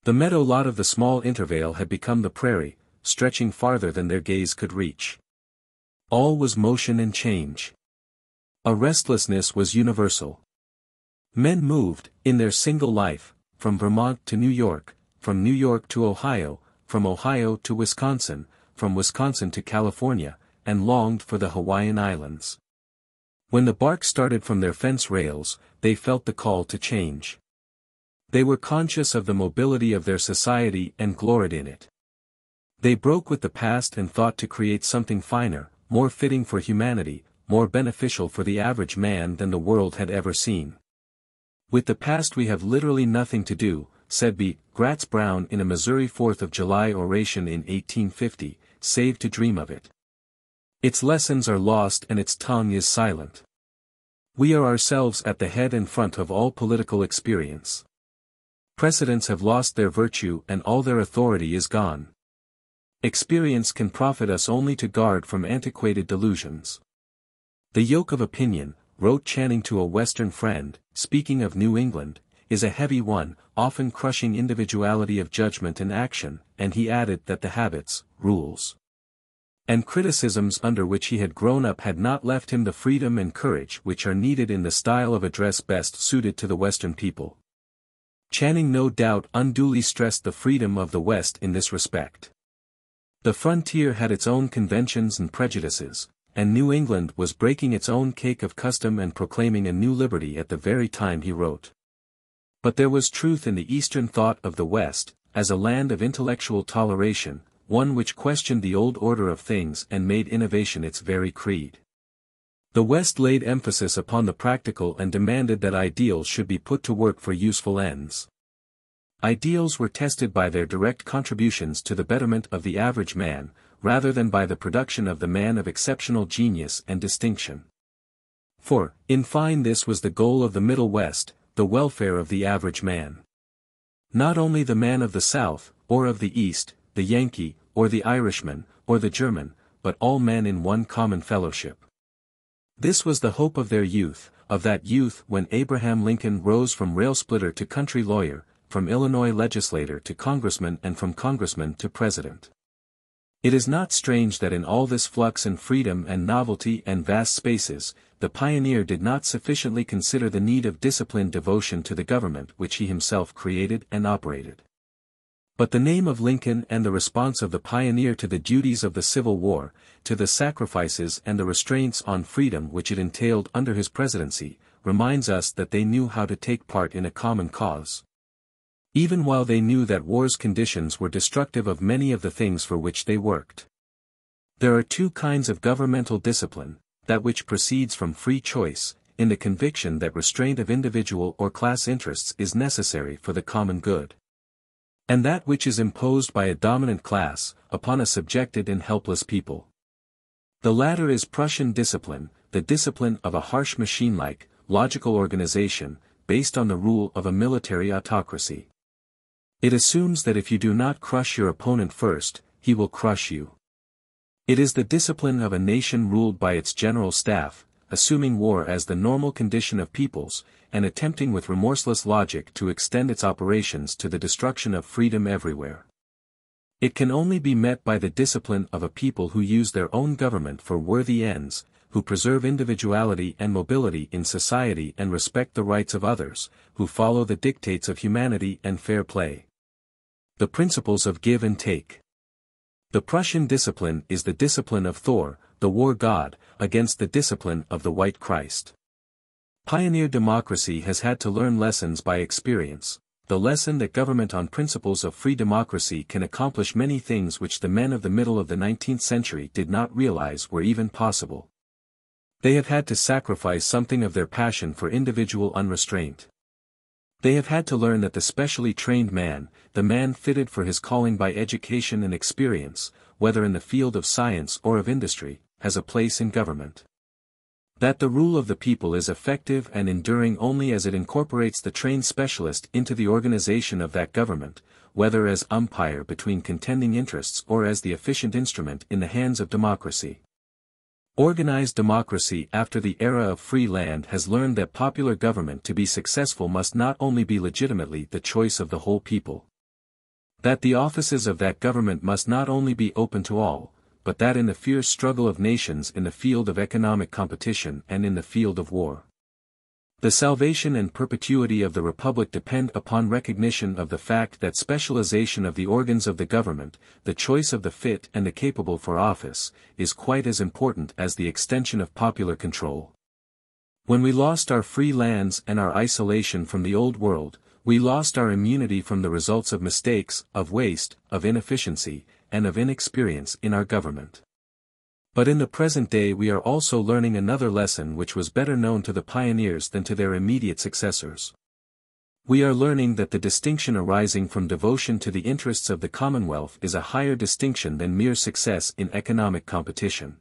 The meadow lot of the small intervale had become the prairie, stretching farther than their gaze could reach. All was motion and change. A restlessness was universal. Men moved, in their single life, from Vermont to New York, from New York to Ohio, from Ohio to Wisconsin, from Wisconsin to California, and longed for the Hawaiian Islands. When the bark started from their fence rails, they felt the call to change. They were conscious of the mobility of their society and gloried in it. They broke with the past and thought to create something finer, more fitting for humanity, more beneficial for the average man than the world had ever seen. With the past we have literally nothing to do, said B. Gratz Brown in a Missouri 4th of July oration in 1850, save to dream of it. Its lessons are lost and its tongue is silent. We are ourselves at the head and front of all political experience. Precedents have lost their virtue and all their authority is gone. Experience can profit us only to guard from antiquated delusions. The yoke of opinion, wrote Channing to a Western friend, speaking of New England, is a heavy one, often crushing individuality of judgment and action, and he added that the habits, rules, and criticisms under which he had grown up had not left him the freedom and courage which are needed in the style of address best suited to the Western people. Channing no doubt unduly stressed the freedom of the West in this respect. The frontier had its own conventions and prejudices, and New England was breaking its own cake of custom and proclaiming a new liberty at the very time he wrote. But there was truth in the Eastern thought of the West, as a land of intellectual toleration, one which questioned the old order of things and made innovation its very creed. The West laid emphasis upon the practical and demanded that ideals should be put to work for useful ends. Ideals were tested by their direct contributions to the betterment of the average man, rather than by the production of the man of exceptional genius and distinction. For, in fine, this was the goal of the Middle West, the welfare of the average man. Not only the man of the South, or of the East, the Yankee, or the Irishman, or the German, but all men in one common fellowship. This was the hope of their youth, of that youth when Abraham Lincoln rose from rail-splitter to country lawyer, from Illinois legislator to congressman and from congressman to president. It is not strange that in all this flux and freedom and novelty and vast spaces, the pioneer did not sufficiently consider the need of disciplined devotion to the government which he himself created and operated. But the name of Lincoln and the response of the pioneer to the duties of the Civil War, to the sacrifices and the restraints on freedom which it entailed under his presidency, reminds us that they knew how to take part in a common cause. Even while they knew that war's conditions were destructive of many of the things for which they worked. There are two kinds of governmental discipline, that which proceeds from free choice, in the conviction that restraint of individual or class interests is necessary for the common good. And that which is imposed by a dominant class, upon a subjected and helpless people. The latter is Prussian discipline, the discipline of a harsh machine-like, logical organization, based on the rule of a military autocracy. It assumes that if you do not crush your opponent first, he will crush you. It is the discipline of a nation ruled by its general staff, assuming war as the normal condition of peoples, and attempting with remorseless logic to extend its operations to the destruction of freedom everywhere. It can only be met by the discipline of a people who use their own government for worthy ends, who preserve individuality and mobility in society and respect the rights of others, who follow the dictates of humanity and fair play. The principles of give and take. The Prussian discipline is the discipline of Thor, the war god, against the discipline of the white Christ. Pioneer democracy has had to learn lessons by experience, the lesson that government on principles of free democracy can accomplish many things which the men of the middle of the 19th century did not realize were even possible. They have had to sacrifice something of their passion for individual unrestraint. They have had to learn that the specially trained man, the man fitted for his calling by education and experience, whether in the field of science or of industry, has a place in government. That the rule of the people is effective and enduring only as it incorporates the trained specialist into the organization of that government, whether as umpire between contending interests or as the efficient instrument in the hands of democracy. Organized democracy after the era of free land has learned that popular government to be successful must not only be legitimately the choice of the whole people. That the offices of that government must not only be open to all, but that in the fierce struggle of nations in the field of economic competition and in the field of war, the salvation and perpetuity of the republic depend upon recognition of the fact that specialization of the organs of the government, the choice of the fit and the capable for office, is quite as important as the extension of popular control. When we lost our free lands and our isolation from the old world, we lost our immunity from the results of mistakes, of waste, of inefficiency, and of inexperience in our government. But in the present day we are also learning another lesson which was better known to the pioneers than to their immediate successors. We are learning that the distinction arising from devotion to the interests of the Commonwealth is a higher distinction than mere success in economic competition.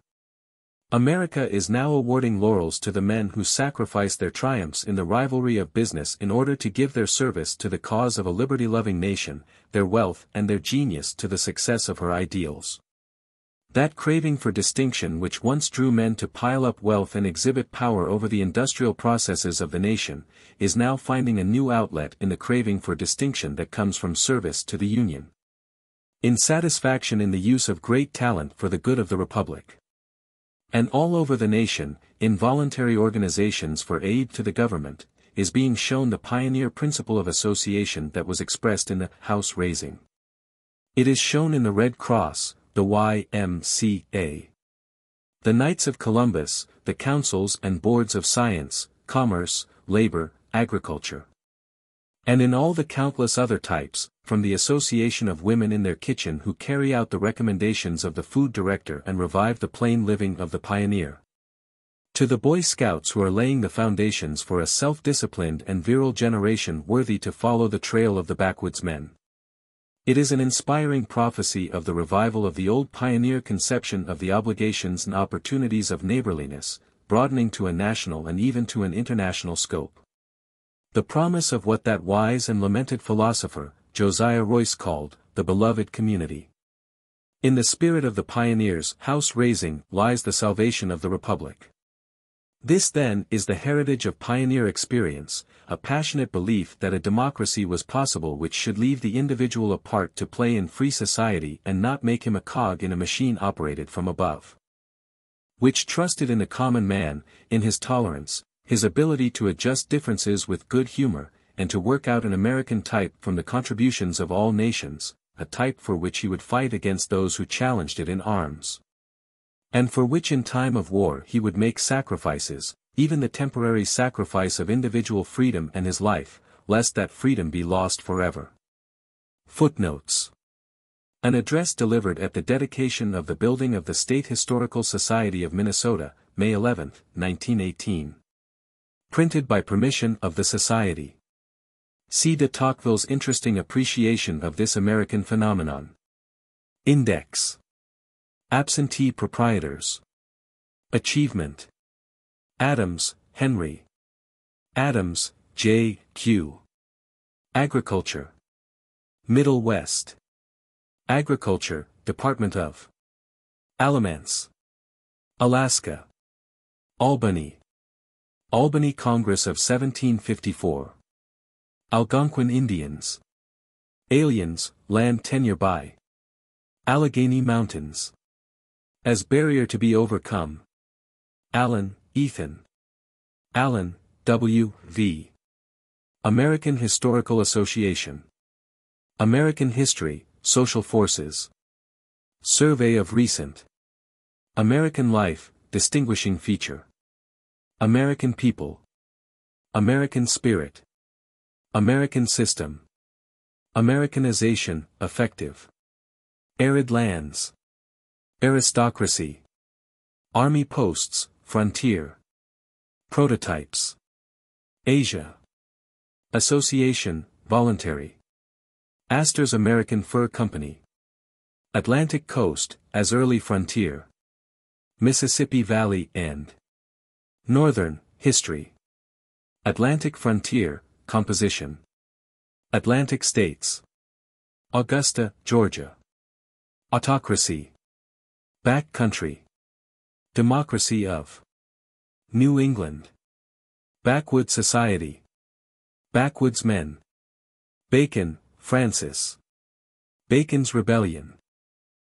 America is now awarding laurels to the men who sacrifice their triumphs in the rivalry of business in order to give their service to the cause of a liberty-loving nation, their wealth and their genius to the success of her ideals. That craving for distinction which once drew men to pile up wealth and exhibit power over the industrial processes of the nation, is now finding a new outlet in the craving for distinction that comes from service to the Union. In satisfaction in the use of great talent for the good of the Republic. And all over the nation, in voluntary organizations for aid to the government, is being shown the pioneer principle of association that was expressed in the house raising. It is shown in the Red Cross, the Y.M.C.A. the Knights of Columbus, the councils and boards of science, commerce, labor, agriculture. And in all the countless other types, from the association of women in their kitchen who carry out the recommendations of the food director and revive the plain living of the pioneer, to the Boy Scouts who are laying the foundations for a self-disciplined and virile generation worthy to follow the trail of the backwoodsmen. It is an inspiring prophecy of the revival of the old pioneer conception of the obligations and opportunities of neighborliness, broadening to a national and even to an international scope. The promise of what that wise and lamented philosopher, Josiah Royce called, the beloved community. In the spirit of the pioneers' house raising lies the salvation of the Republic. This then is the heritage of pioneer experience, a passionate belief that a democracy was possible which should leave the individual apart to play in free society and not make him a cog in a machine operated from above. Which trusted in the common man, in his tolerance, his ability to adjust differences with good humor, and to work out an American type from the contributions of all nations, a type for which he would fight against those who challenged it in arms. And for which in time of war he would make sacrifices, even the temporary sacrifice of individual freedom and his life, lest that freedom be lost forever. Footnotes. An address delivered at the dedication of the building of the State Historical Society of Minnesota, May 11, 1918. Printed by permission of the Society. See de Tocqueville's interesting appreciation of this American phenomenon. Index. Absentee proprietors. Achievement. Adams, Henry. Adams, J. Q. Agriculture. Middle West. Agriculture, Department of Alamance. Alaska. Albany, Albany Congress of 1754. Algonquin Indians. Aliens, land tenure by Allegheny Mountains. As barrier to be overcome. Allen, Ethan. Allen, W. V. American Historical Association. American History, Social Forces. Survey of Recent. American Life, Distinguishing Feature. American People. American Spirit. American System. Americanization, Effective. Arid Lands. Aristocracy. Army Posts, Frontier. Prototypes. Asia. Association, Voluntary. Astor's American Fur Company. Atlantic Coast, as Early Frontier. Mississippi Valley and Northern, History. Atlantic Frontier, Composition. Atlantic States. Augusta, Georgia. Autocracy. Back Country. Democracy of New England. Backwood Society. Backwoodsmen. Bacon, Francis. Bacon's Rebellion.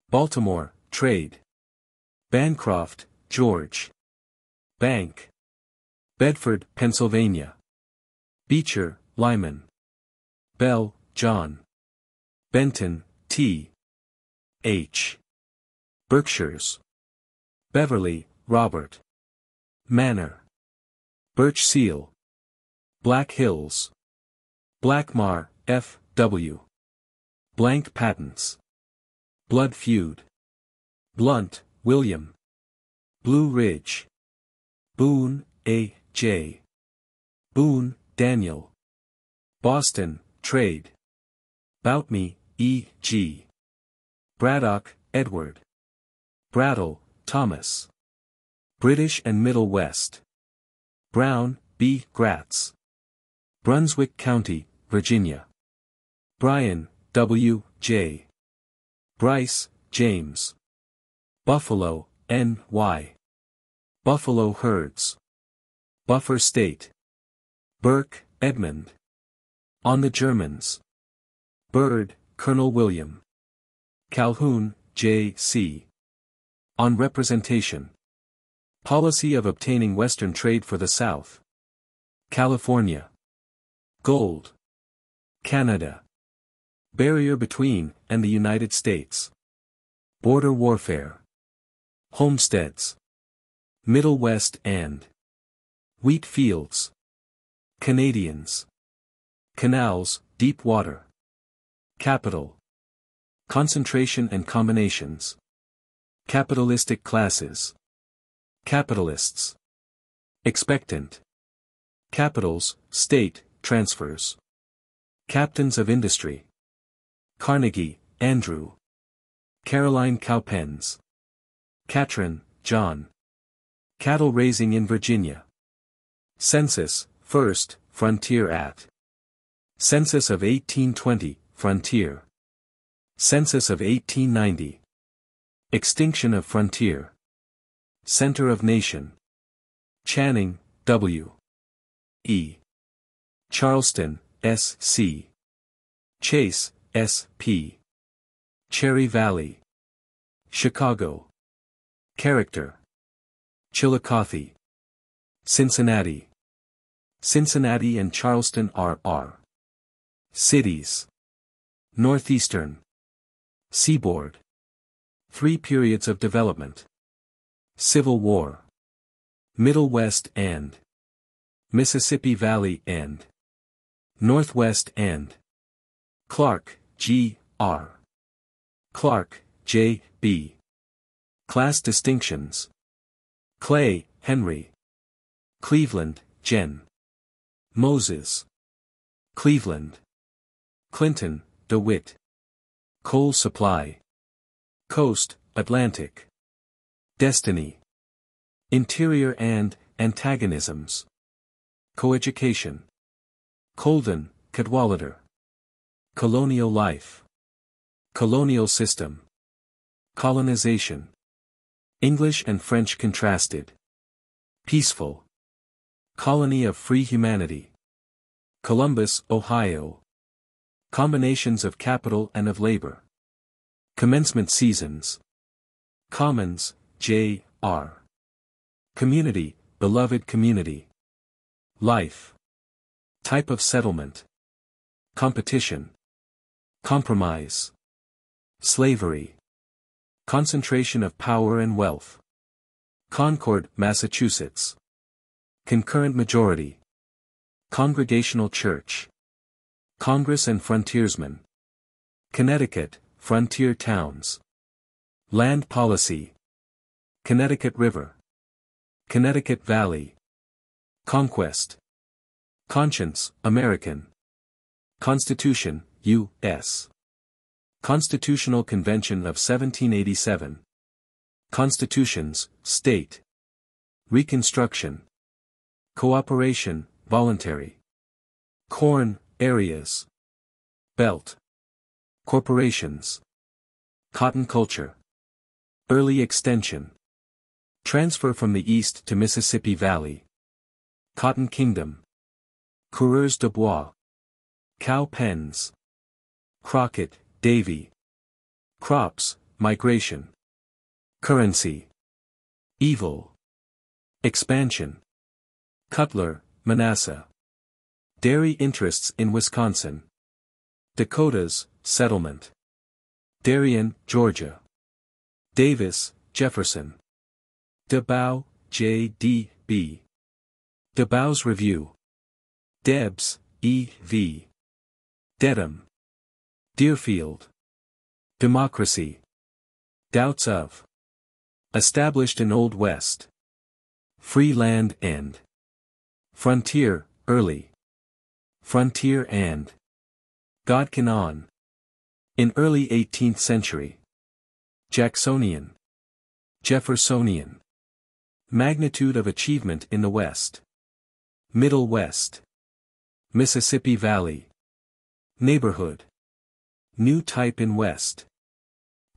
Baltimore, Trade. Bancroft, George. Bank. Bedford, Pennsylvania. Beecher, Lyman. Bell, John. Benton, T. H. Berkshires. Beverly, Robert. Manor. Birch Seal. Black Hills. Blackmar, F. W. Blank Patents. Blood Feud. Blunt, William. Blue Ridge. Boone, A. J. Boone, Daniel. Boston, Trade. Boutme, E. G. Braddock, Edward. Brattle, Thomas. British and Middle West. Brown, B. Gratz. Brunswick County, Virginia. Bryan, W. J. Bryce, James. Buffalo, N. Y. Buffalo Herds. Buffer State. Burke, Edmund. On the Germans. Byrd, Colonel William. Calhoun, J. C. On Representation. Policy of obtaining Western trade for the South. California. Gold. Canada. Barrier between and the United States. Border warfare. Homesteads. Middle West and wheat fields. Canadians. Canals, deep water. Capital. Concentration and combinations. Capitalistic classes. Capitalists. Expectant. Capitals, state, transfers. Captains of industry. Carnegie, Andrew. Caroline Cowpens. Catron, John. Cattle raising in Virginia. Census, first, frontier at. Census of 1820, frontier. Census of 1890. Extinction of frontier. Center of nation. Channing, W. E. Charleston, S. C. Chase, S. P. Cherry Valley. Chicago. Character. Chillicothe. Cincinnati. Cincinnati and Charleston are cities. Northeastern. Seaboard. 3 periods of development. Civil War. Middle West and Mississippi Valley and Northwest and Clark, G. R. Clark, J. B. Class distinctions. Clay, Henry. Cleveland, Jen. Moses. Cleveland. Clinton, DeWitt. Coal supply. Coast, Atlantic. Destiny. Interior and antagonisms. Coeducation. Colden, Cadwallader. Colonial life. Colonial system. Colonization. English and French contrasted. Peaceful. Colony of Free Humanity. Columbus, Ohio. Combinations of capital and of labor. Commencement seasons. Commons, J.R. Community, beloved community. Life. Type of settlement. Competition. Compromise. Slavery. Concentration of power and wealth. Concord, Massachusetts. Concurrent majority. Congregational church. Congress and frontiersmen. Connecticut, frontier towns. Land policy. Connecticut River. Connecticut Valley. Conquest. Conscience, American. Constitution, U.S. Constitutional Convention of 1787. Constitutions, state. Reconstruction. Cooperation, voluntary. Corn, areas. Belt. Corporations. Cotton culture. Early extension. Transfer from the east to Mississippi Valley. Cotton Kingdom. Coureurs de bois. Cow pens. Crockett, Davy. Crops, migration. Currency. Evil. Expansion. Cutler, Manasseh. Dairy interests in Wisconsin. Dakotas, settlement. Darien, Georgia. Davis, Jefferson. DeBow, J.D.B. DeBow's Review. Debs, E.V. Dedham. Deerfield. Democracy. Doubts of. Established in Old West. Free land and. Frontier, early. Frontier and. Godkin on. In early 18th century. Jacksonian. Jeffersonian. Magnitude of achievement in the West. Middle West. Mississippi Valley. Neighborhood. New type in West.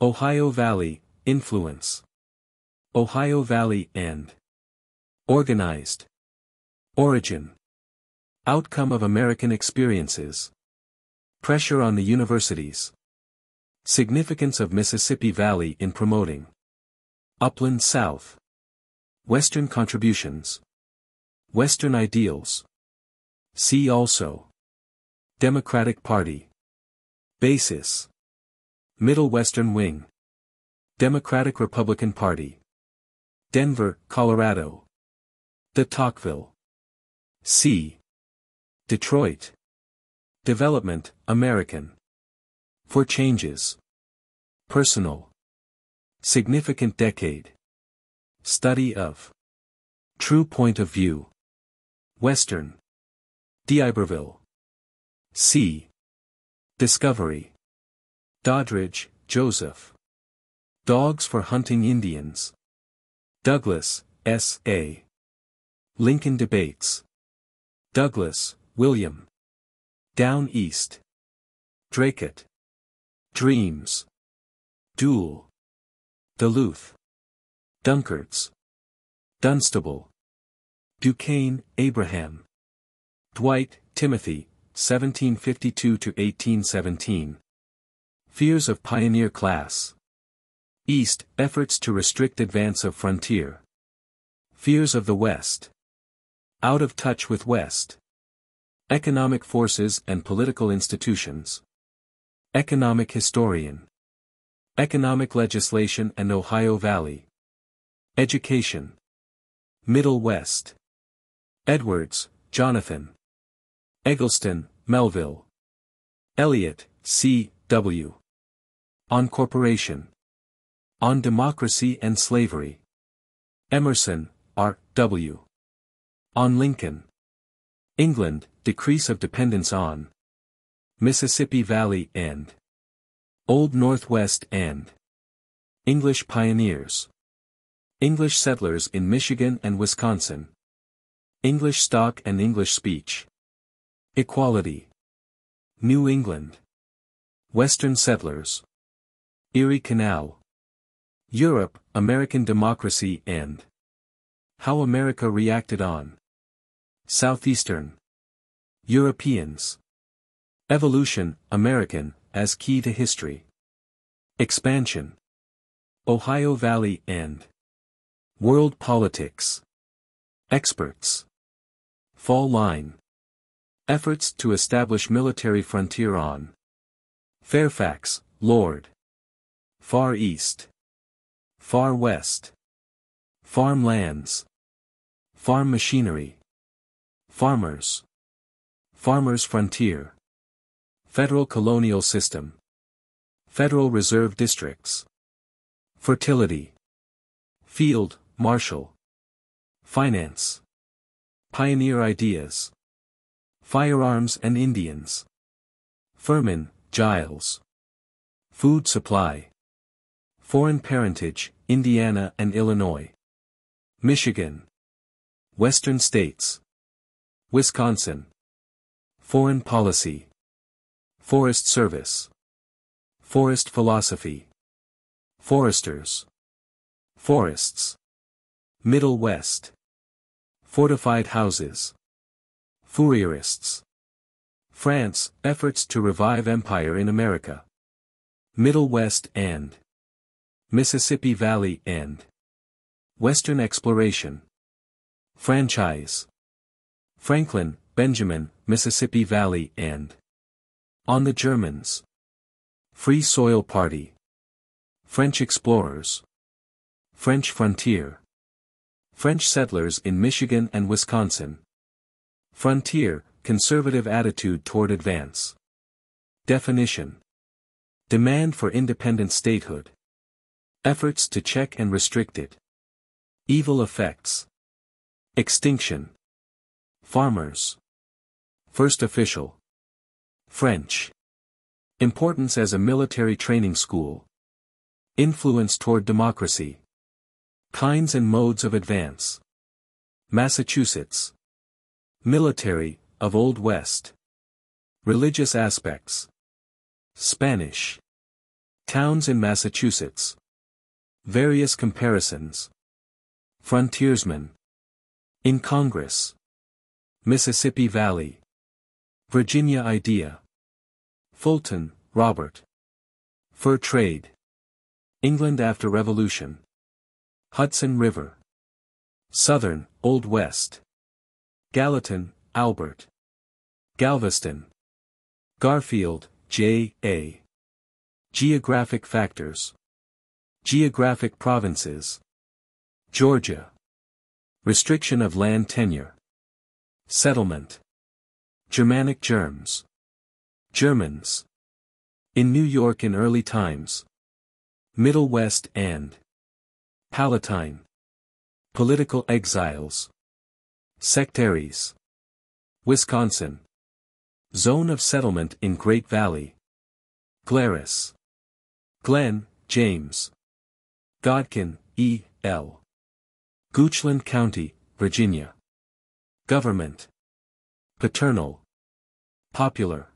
Ohio Valley, influence. Ohio Valley and. Organized. Origin. Outcome of American experiences. Pressure on the universities. Significance of Mississippi Valley in promoting. Upland South. Western contributions. Western ideals. See also. Democratic Party. Basis. Middle Western Wing. Democratic-Republican Party. Denver, Colorado. De Tocqueville. C. Detroit. Development, American. For changes. Personal. Significant decade. Study of. True point of view. Western. D'Iberville. C. Discovery. Doddridge, Joseph. Dogs for Hunting Indians. Douglas, S. A. Lincoln Debates. Douglas, William. Down East. Draycott. Dreams. Duel. Duluth. Dunkards. Dunstable. Duquesne, Abraham. Dwight, Timothy, 1752–1817. Fears of pioneer class. East, efforts to restrict advance of frontier. Fears of the West. Out of touch with West. Economic forces and political institutions. Economic historian. Economic legislation and Ohio Valley. Education. Middle West. Edwards, Jonathan. Eggleston, Melville. Eliot, C. W. On Corporation. On Democracy and Slavery. Emerson, R. W. On Lincoln. England, Decrease of Dependence on. Mississippi Valley and. Old Northwest and. English pioneers. English settlers in Michigan and Wisconsin. English stock and English speech. Equality. New England. Western settlers. Erie Canal. Europe, American democracy and. How America reacted on. Southeastern. Europeans. Evolution, American, as key to history. Expansion. Ohio Valley and world politics. Experts. Fall line. Efforts to establish military frontier on Fairfax, Lord. Far East. Far West. Farmlands. Farm machinery. Farmers. Farmers' frontier. Federal colonial system. Federal Reserve districts. Fertility. Field, Marshal. Finance. Pioneer ideas. Firearms and Indians. Furman, Giles. Food supply. Foreign parentage, Indiana and Illinois. Michigan. Western states. Wisconsin. Foreign policy. Forest service. Forest philosophy. Foresters. Forests. Middle West. Fortified houses. Fourierists. France, efforts to revive empire in America. Middle West and Mississippi Valley and Western exploration. Franchise. Franklin, Benjamin, Mississippi Valley and on the Germans. Free Soil Party. French explorers. French frontier. French settlers in Michigan and Wisconsin. Frontier, conservative attitude toward advance. Definition. Demand for independent statehood. Efforts to check and restrict it. Evil effects. Extinction. Farmers. First official. French. Importance as a military training school. Influence toward democracy. Kinds and modes of advance. Massachusetts. Military, of Old West. Religious aspects. Spanish. Towns in Massachusetts. Various comparisons. Frontiersmen. In Congress. Mississippi Valley. Virginia idea. Fulton, Robert. Fur trade. England after Revolution. Hudson River. Southern, Old West. Gallatin, Albert. Galveston. Garfield, J. A. Geographic factors. Geographic provinces. Georgia. Restriction of land tenure. Settlement. Germanic germs. Germans. In New York in early times. Middle West and Palatine. Political exiles. Sectaries. Wisconsin. Zone of settlement in Great Valley. Glarus. Glenn, James. Godkin, E. L. Goochland County, Virginia. Government. Paternal. Popular.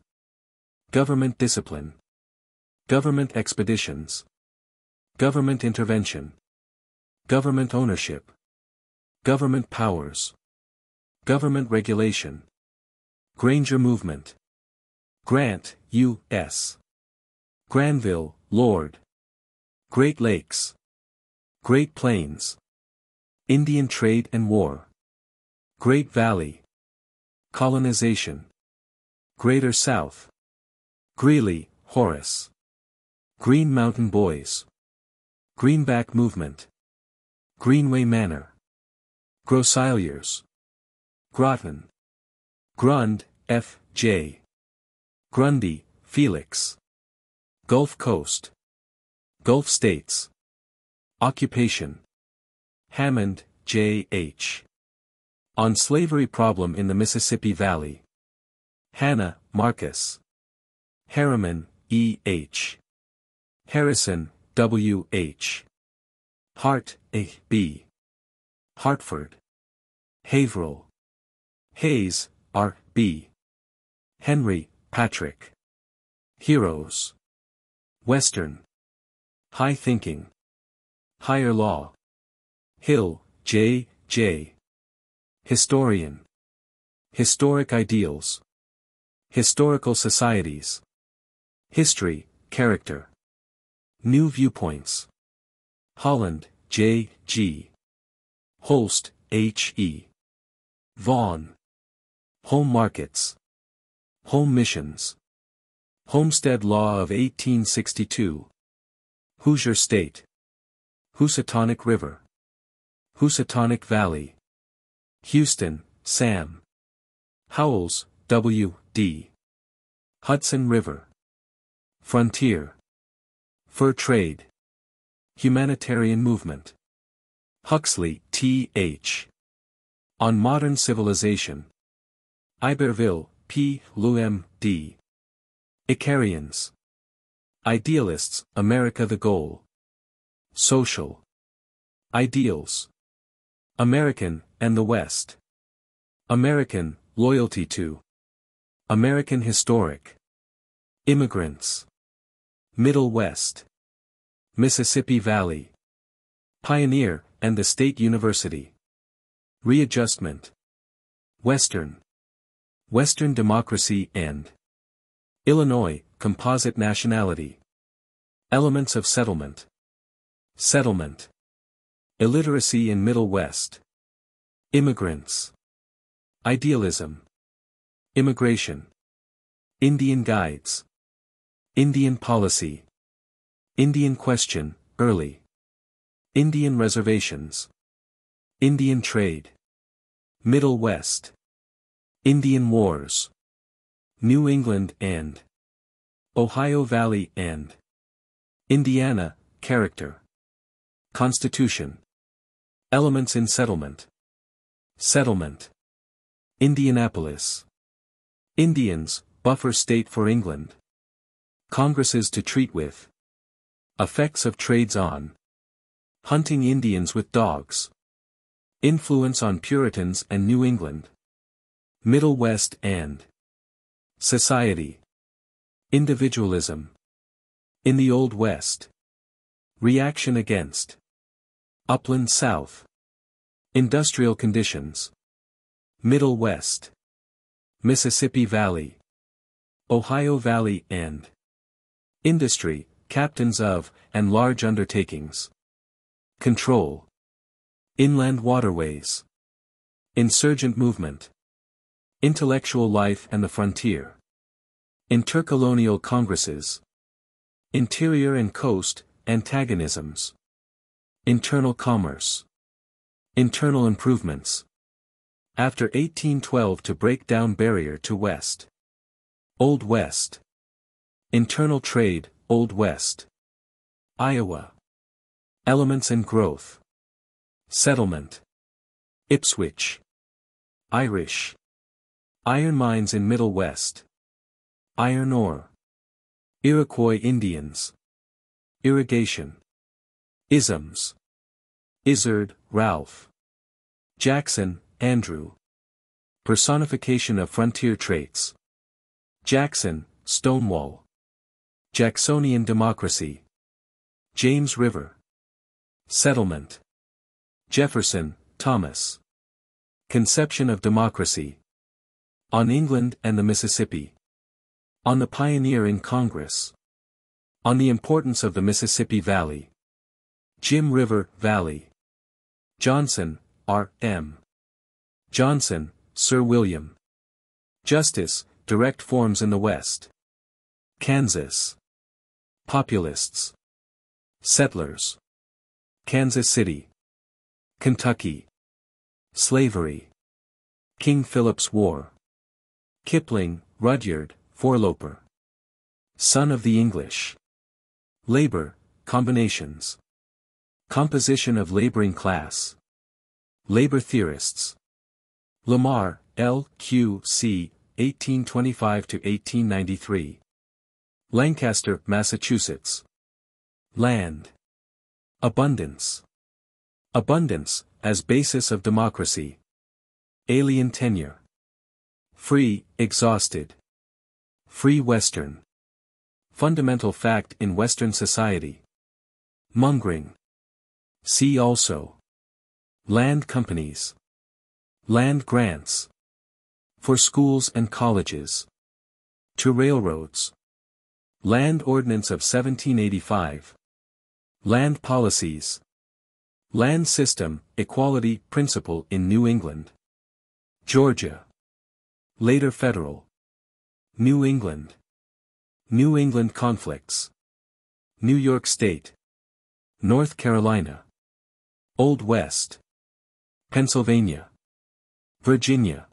Government discipline. Government expeditions. Government intervention. Government ownership. Government powers. Government regulation. Granger movement. Grant, U.S. Granville, Lord. Great Lakes. Great Plains. Indian trade and war. Great Valley. Colonization. Greater South. Greeley, Horace. Green Mountain Boys. Greenback movement. Greenway Manor. Groseilliers. Groton. Grund, F. J. Grundy, Felix. Gulf Coast. Gulf States. Occupation. Hammond, J. H. On Slavery Problem in the Mississippi Valley. Hanna, Marcus. Harriman, E. H. Harrison, W. H. Hart, A. B. Hartford. Haverhill. Hayes, R. B. Henry, Patrick. Heroes. Western. High thinking. Higher law. Hill, J. J. Historian. Historic ideals. Historical societies. History, character. New viewpoints. Holland, J. G. Holst, H. E. Vaughan. Home markets. Home missions. Homestead Law of 1862. Hoosier State. Housatonic River. Housatonic Valley. Houston, Sam. Howells, W. D. Hudson River. Frontier. Fur trade. Humanitarian movement. Huxley, T. H. On Modern Civilization. Iberville, P. Lewem, D. Icarians. Idealists, America the Goal. Social. Ideals. American, and the West. American, loyalty to. American historic. Immigrants. Middle West. Mississippi Valley. Pioneer, and the State University. Readjustment. Western. Western democracy and. Illinois, composite nationality. Elements of settlement. Settlement. Illiteracy in Middle West. Immigrants. Idealism. Immigration. Indian guides. Indian policy. Indian question, early. Indian reservations. Indian trade. Middle West. Indian wars. New England and. Ohio Valley and. Indiana, character. Constitution. Elements in settlement. Settlement. Indianapolis. Indians, buffer state for England. Congresses to treat with. Effects of trades on. Hunting Indians with dogs. Influence on Puritans and New England. Middle West and. Society. Individualism. In the Old West. Reaction against. Upland South. Industrial conditions. Middle West. Mississippi Valley. Ohio Valley and. Industry, captains of, and large undertakings. Control. Inland waterways. Insurgent movement. Intellectual life and the frontier. Intercolonial congresses. Interior and coast, antagonisms. Internal commerce. Internal improvements. After 1812 to break down barrier to West. Old West. Internal trade, Old West. Iowa. Elements and growth. Settlement. Ipswich. Irish. Iron mines in Middle West. Iron ore. Iroquois Indians. Irrigation. Isms. Izzard, Ralph. Jackson, Andrew. Personification of frontier traits. Jackson, Stonewall. Jacksonian democracy. James River. Settlement. Jefferson, Thomas. Conception of democracy. On England and the Mississippi. On the pioneer in Congress. On the importance of the Mississippi Valley. Jim River Valley. Johnson, R. M. Johnson, Sir William. Justice, direct forms in the West. Kansas. Populists. Settlers. Kansas City. Kentucky. Slavery. King Philip's War. Kipling, Rudyard, Forloper. Son of the English. Labor, combinations. Composition of laboring class. Labor theorists. Lamar, L. Q. C., 1825–1893. Lancaster, Massachusetts. Land. Abundance. Abundance, as basis of democracy. Alien tenure. Free, exhausted. Free Western. Fundamental fact in Western society. Mongering. See also. Land companies. Land grants. For schools and colleges. To railroads. Land Ordinance of 1785. Land policies. Land system, equality principle in New England. Georgia. Later federal. New England. New England conflicts. New York State. North Carolina. Old West. Pennsylvania. Virginia.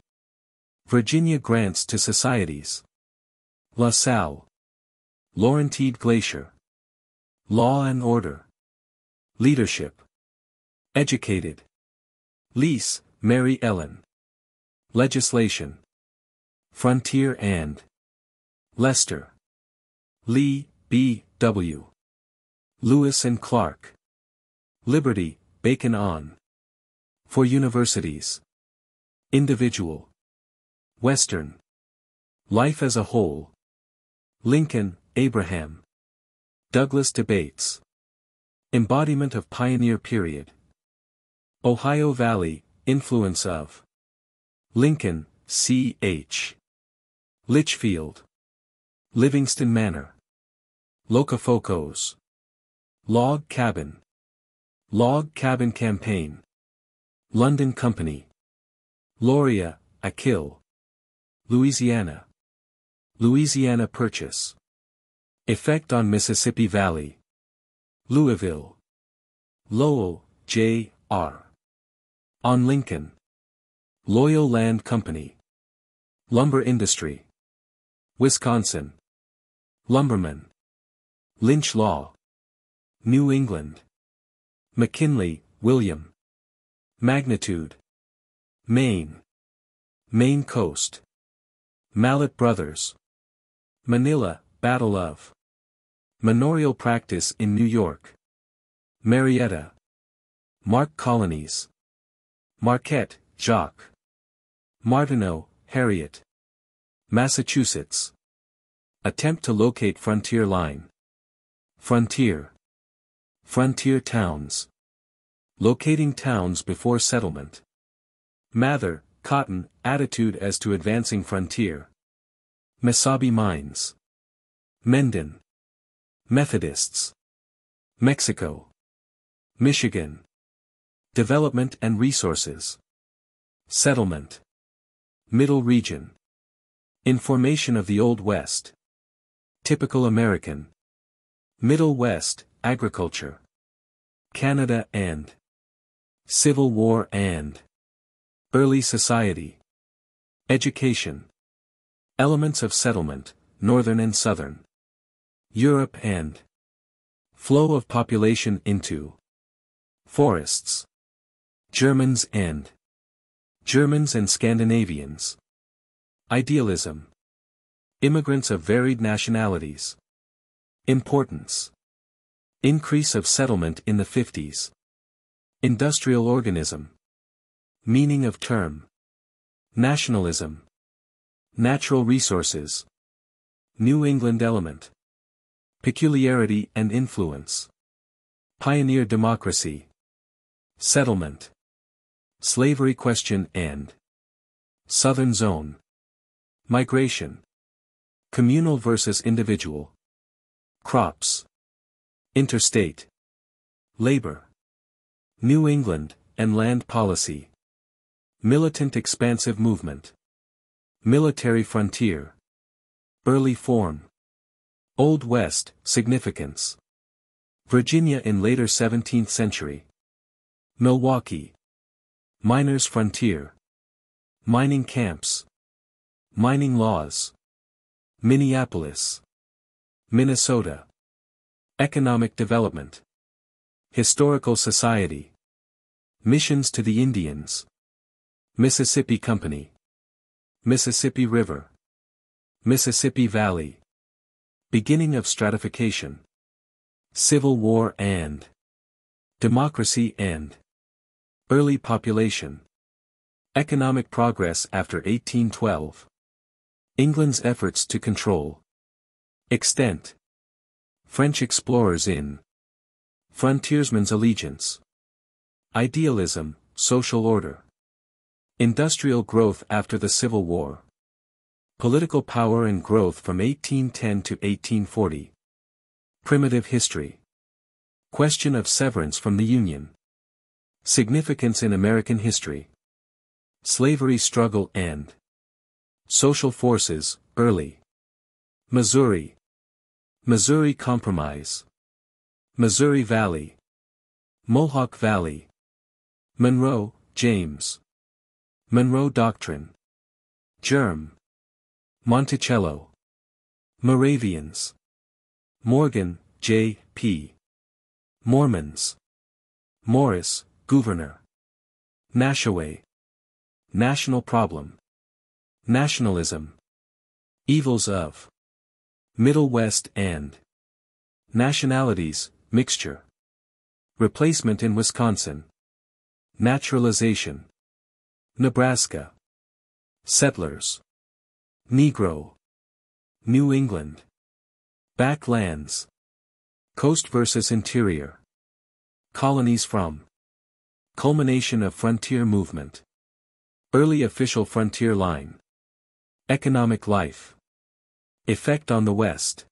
Virginia grants to societies. La Salle. Laurentide Glacier. Law and order. Leadership. Educated. Lease, Mary Ellen. Legislation. Frontier and. Leicester. Lee, B. W. Lewis and Clark. Liberty, Bacon on. For universities. Individual. Western. Life as a whole. Lincoln, Abraham. Douglas debates. Embodiment of pioneer period. Ohio Valley, influence of. Lincoln, C. H. Litchfield. Livingston Manor. Locafocos. Log Cabin. Log Cabin Campaign. London Company. Loria, Achille. Louisiana. Louisiana Purchase. Effect on Mississippi Valley. Louisville. Lowell, J. R. On Lincoln. Loyal Land Company. Lumber Industry. Wisconsin. Lumberman. Lynch Law. New England. McKinley, William. Magnitude. Maine. Maine Coast. Mallet Brothers. Manila, Battle of. Manorial Practice in New York. Marietta. Mark Colonies. Marquette, Jacques. Martineau, Harriet. Massachusetts. Attempt to locate frontier line. Frontier. Frontier towns. Locating towns before settlement. Mather, Cotton, attitude as to advancing frontier. Mesabi Mines. Mendon. Methodists. Mexico. Michigan. Development and resources. Settlement. Middle region. Information of the Old West. Typical American. Middle West, agriculture. Canada and. Civil War and. Early society. Education. Elements of settlement, northern and southern. Europe and. Flow of population into. Forests. Germans and. Germans and Scandinavians. Idealism. Immigrants of varied nationalities. Importance. Increase of settlement in the 50s. Industrial organism. Meaning of term. Nationalism. Natural resources. New England element. Peculiarity and influence. Pioneer democracy. Settlement. Slavery question and. Southern zone. Migration. Communal versus individual. Crops. Interstate. Labor. New England, and land policy. Militant expansive movement. Military frontier. Early form. Old West, significance. Virginia in later 17th century. Milwaukee. Miners' frontier. Mining camps. Mining laws. Minneapolis. Minnesota. Economic development. Historical society. Missions to the Indians. Mississippi Company. Mississippi River. Mississippi Valley. Beginning of stratification. Civil War and. Democracy and. Early population. Economic progress after 1812. England's efforts to control. Extent. French explorers in. Frontiersman's allegiance. Idealism, social order. Industrial growth after the Civil War. Political power and growth from 1810 to 1840. Primitive history. Question of severance from the Union. Significance in American history. Slavery struggle and social forces, early. Missouri. Missouri Compromise. Missouri Valley. Mohawk Valley. Monroe, James. Monroe Doctrine. Germ. Monticello. Moravians. Morgan, J. P. Mormons. Morris, Governor. Nashaway. National problem. Nationalism. Evils of Middle West and nationalities, mixture. Replacement in Wisconsin. Naturalization. Nebraska. Settlers. Negro. New England. Backlands. Coast versus interior. Colonies from. Culmination of frontier movement. Early official frontier line. Economic life. Effect on the West.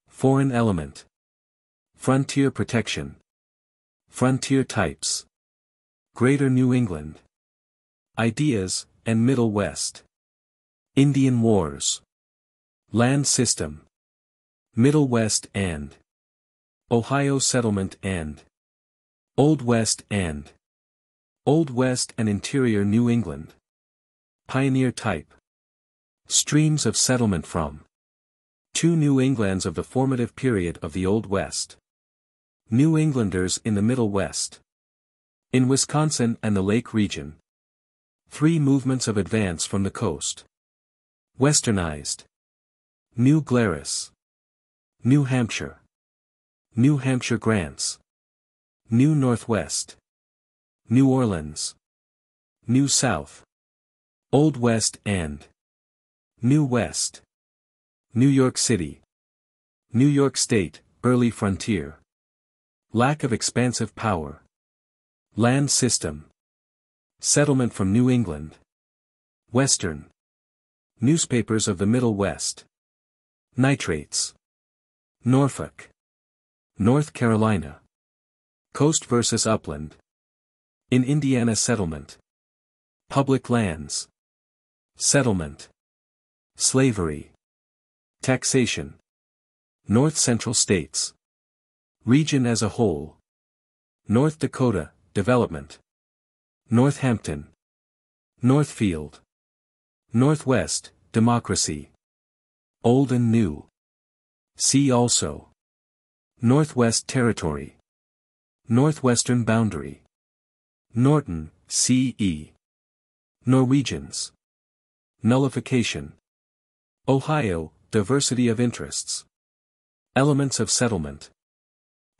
Foreign element. Frontier protection. Frontier types. Greater New England. Ideas, and Middle West. Indian Wars. Land system. Middle West and Ohio settlement and Old West and Old West and interior New England. Pioneer type. Streams of settlement from two New Englands of the formative period of the Old West. New Englanders in the Middle West. In Wisconsin and the Lake region. Three movements of advance from the coast. Westernized. New Glarus. New Hampshire. New Hampshire grants. New Northwest. New Orleans. New South. Old West and New West. New York City. New York State, early frontier. Lack of expansive power. Land system. Settlement from New England. Western. Newspapers of the Middle West. Nitrates. Norfolk. North Carolina. Coast versus upland. In Indiana settlement. Public lands. Settlement. Slavery. Taxation. North Central states. Region as a whole. North Dakota, development. Northampton. Northfield. Northwest, democracy. Old and new. See also. Northwest Territory. Northwestern boundary. Norton, C.E. Norwegians. Nullification. Ohio, diversity of interests. Elements of settlement.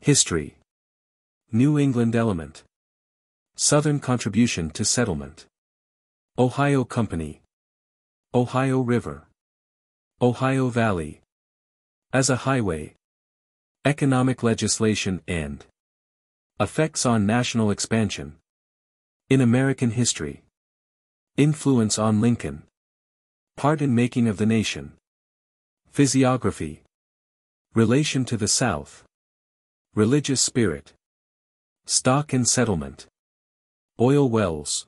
History. New England element. Southern contribution to settlement. Ohio Company. Ohio River. Ohio Valley. As a highway. Economic legislation and effects on national expansion. In American history. Influence on Lincoln. Part in making of the nation. Physiography. Relation to the South. Religious spirit. Stock and settlement. Oil wells.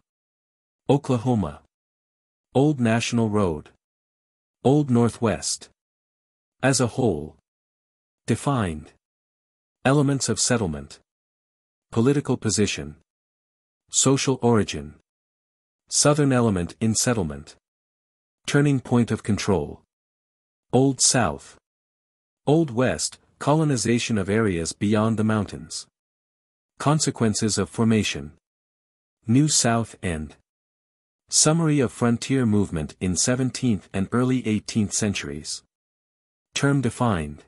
Oklahoma. Old National Road. Old Northwest. As a whole. Defined. Elements of settlement. Political position. Social origin. Southern element in settlement. Turning point of control. Old South. Old West, colonization of areas beyond the mountains. Consequences of formation. New South and summary of frontier movement in 17th and early 18th centuries. Term defined.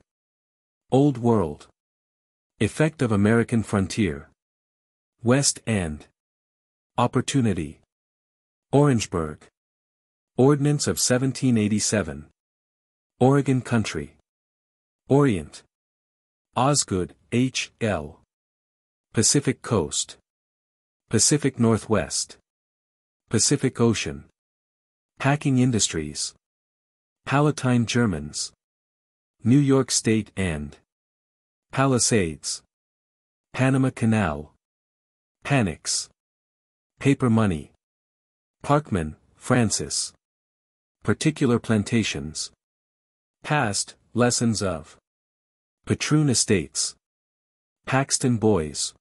Old World. Effect of American frontier. West and opportunity. Orangeburg. Ordinance of 1787. Oregon Country. Orient. Osgood, H. L. Pacific Coast. Pacific Northwest. Pacific Ocean. Packing industries. Palatine Germans. New York State and Palisades. Panama Canal. Panics. Paper money. Parkman, Francis. Particular plantations. Past, lessons of. Patroon Estates. Paxton Boys.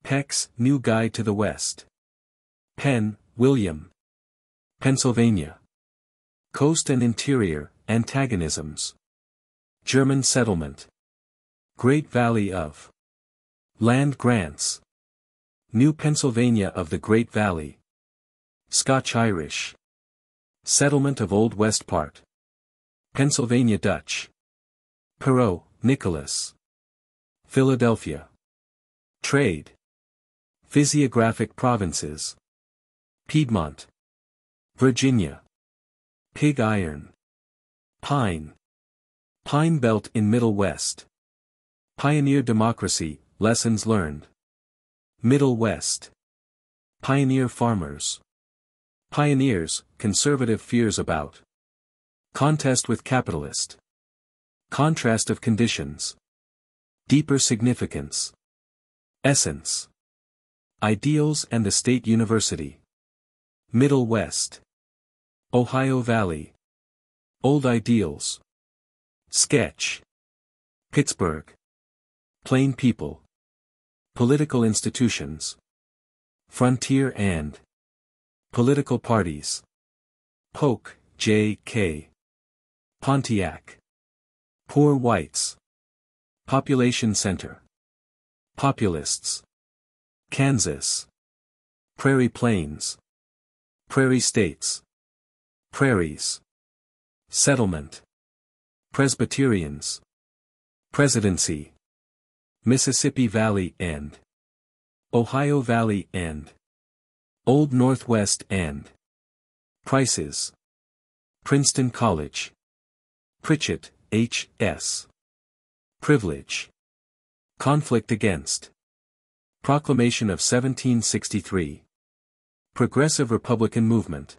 Peck's New Guide to the West. Penn, William. Pennsylvania. Coast and Interior, Antagonisms. German Settlement. Great Valley of. Land Grants. New Pennsylvania of the Great Valley. Scotch-Irish. Settlement of Old West Part. Pennsylvania Dutch. Perot, Nicholas. Philadelphia. Trade. Physiographic Provinces. Piedmont. Virginia. Pig iron. Pine. Pine Belt in Middle West. Pioneer Democracy, Lessons Learned. Middle West. Pioneer Farmers. Pioneers, Conservative Fears about. Contest with Capitalist. Contrast of Conditions. Deeper Significance. Essence. Ideals and the State University. Middle West. Ohio Valley. Old Ideals. Sketch. Pittsburgh. Plain People. Political Institutions. Frontier and Political Parties. Polk, J. K. Pontiac. Poor Whites. Population Center. Populists. Kansas. Prairie Plains. Prairie States. Prairies. Settlement. Presbyterians. Presidency. Mississippi Valley and Ohio Valley and Old Northwest and Prices. Princeton College. Pritchett, H. S. Privilege. Conflict against. Proclamation of 1763. Progressive Republican Movement.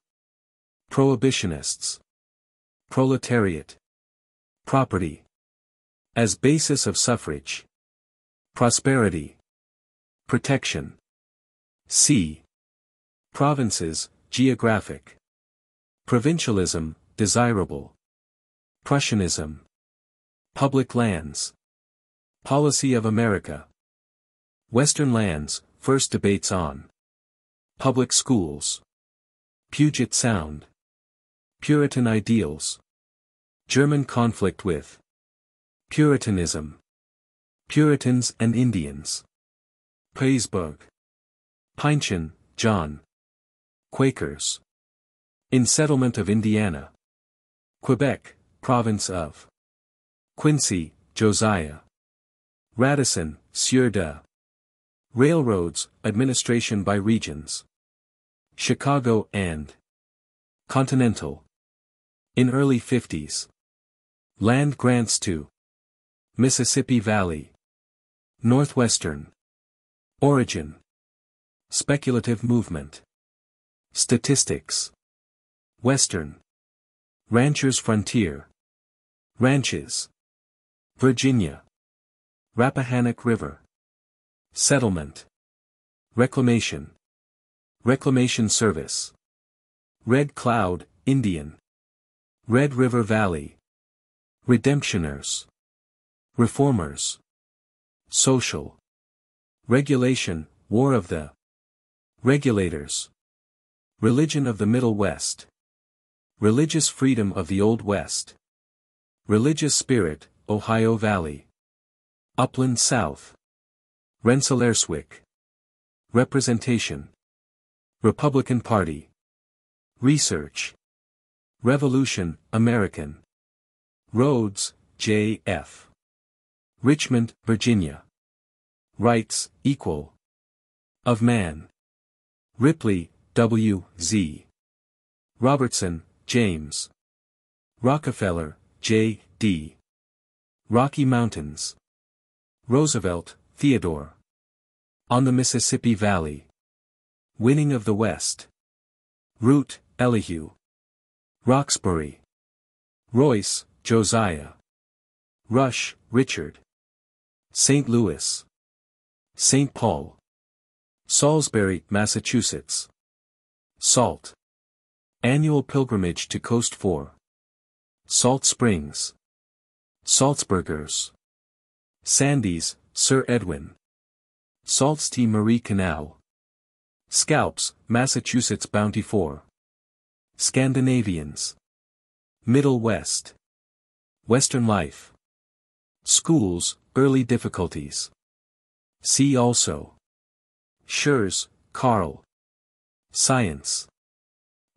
Prohibitionists. Proletariat. Property. As basis of suffrage. Prosperity. Protection. C. Provinces, geographic. Provincialism, desirable. Prussianism. Public lands. Policy of America. Western lands, first debates on. Public schools. Puget Sound. Puritan ideals. German conflict with. Puritanism. Puritans and Indians. Petersburg. Pynchon, John. Quakers. In settlement of Indiana. Quebec, province of. Quincy, Josiah. Radisson, Sieur de. Railroads, administration by regions. Chicago and Continental. In early 50s. Land grants to Mississippi Valley. Northwestern. Origin. Speculative movement. Statistics. Western. Ranchers Frontier. Ranches. Virginia. Rappahannock River. Settlement. Reclamation. Reclamation Service. Red Cloud, Indian. Red River Valley. Redemptioners. Reformers. Social. Regulation, War of the Regulators. Religion of the Middle West. Religious freedom of the Old West. Religious spirit, Ohio Valley. Upland South. Rensselaerswyck. Representation. Republican Party. Research. Revolution, American. Rhodes, J. F. Richmond, Virginia. Rights, Equal. Of Man. Ripley, W. Z. Robertson, James. Rockefeller, J. D. Rocky Mountains. Roosevelt, Theodore. On the Mississippi Valley. Winning of the West. Root, Elihu. Roxbury. Royce, Josiah. Rush, Richard. St. Louis. St. Paul. Salisbury, Massachusetts. Salt. Annual pilgrimage to Coast 4. Salt Springs. Salzburgers. Sandys, Sir Edwin. Saltste Marie Canal. Scalps, Massachusetts Bounty 4. Scandinavians. Middle West. Western life. Schools, early difficulties. See also. Schurz, Carl. Science.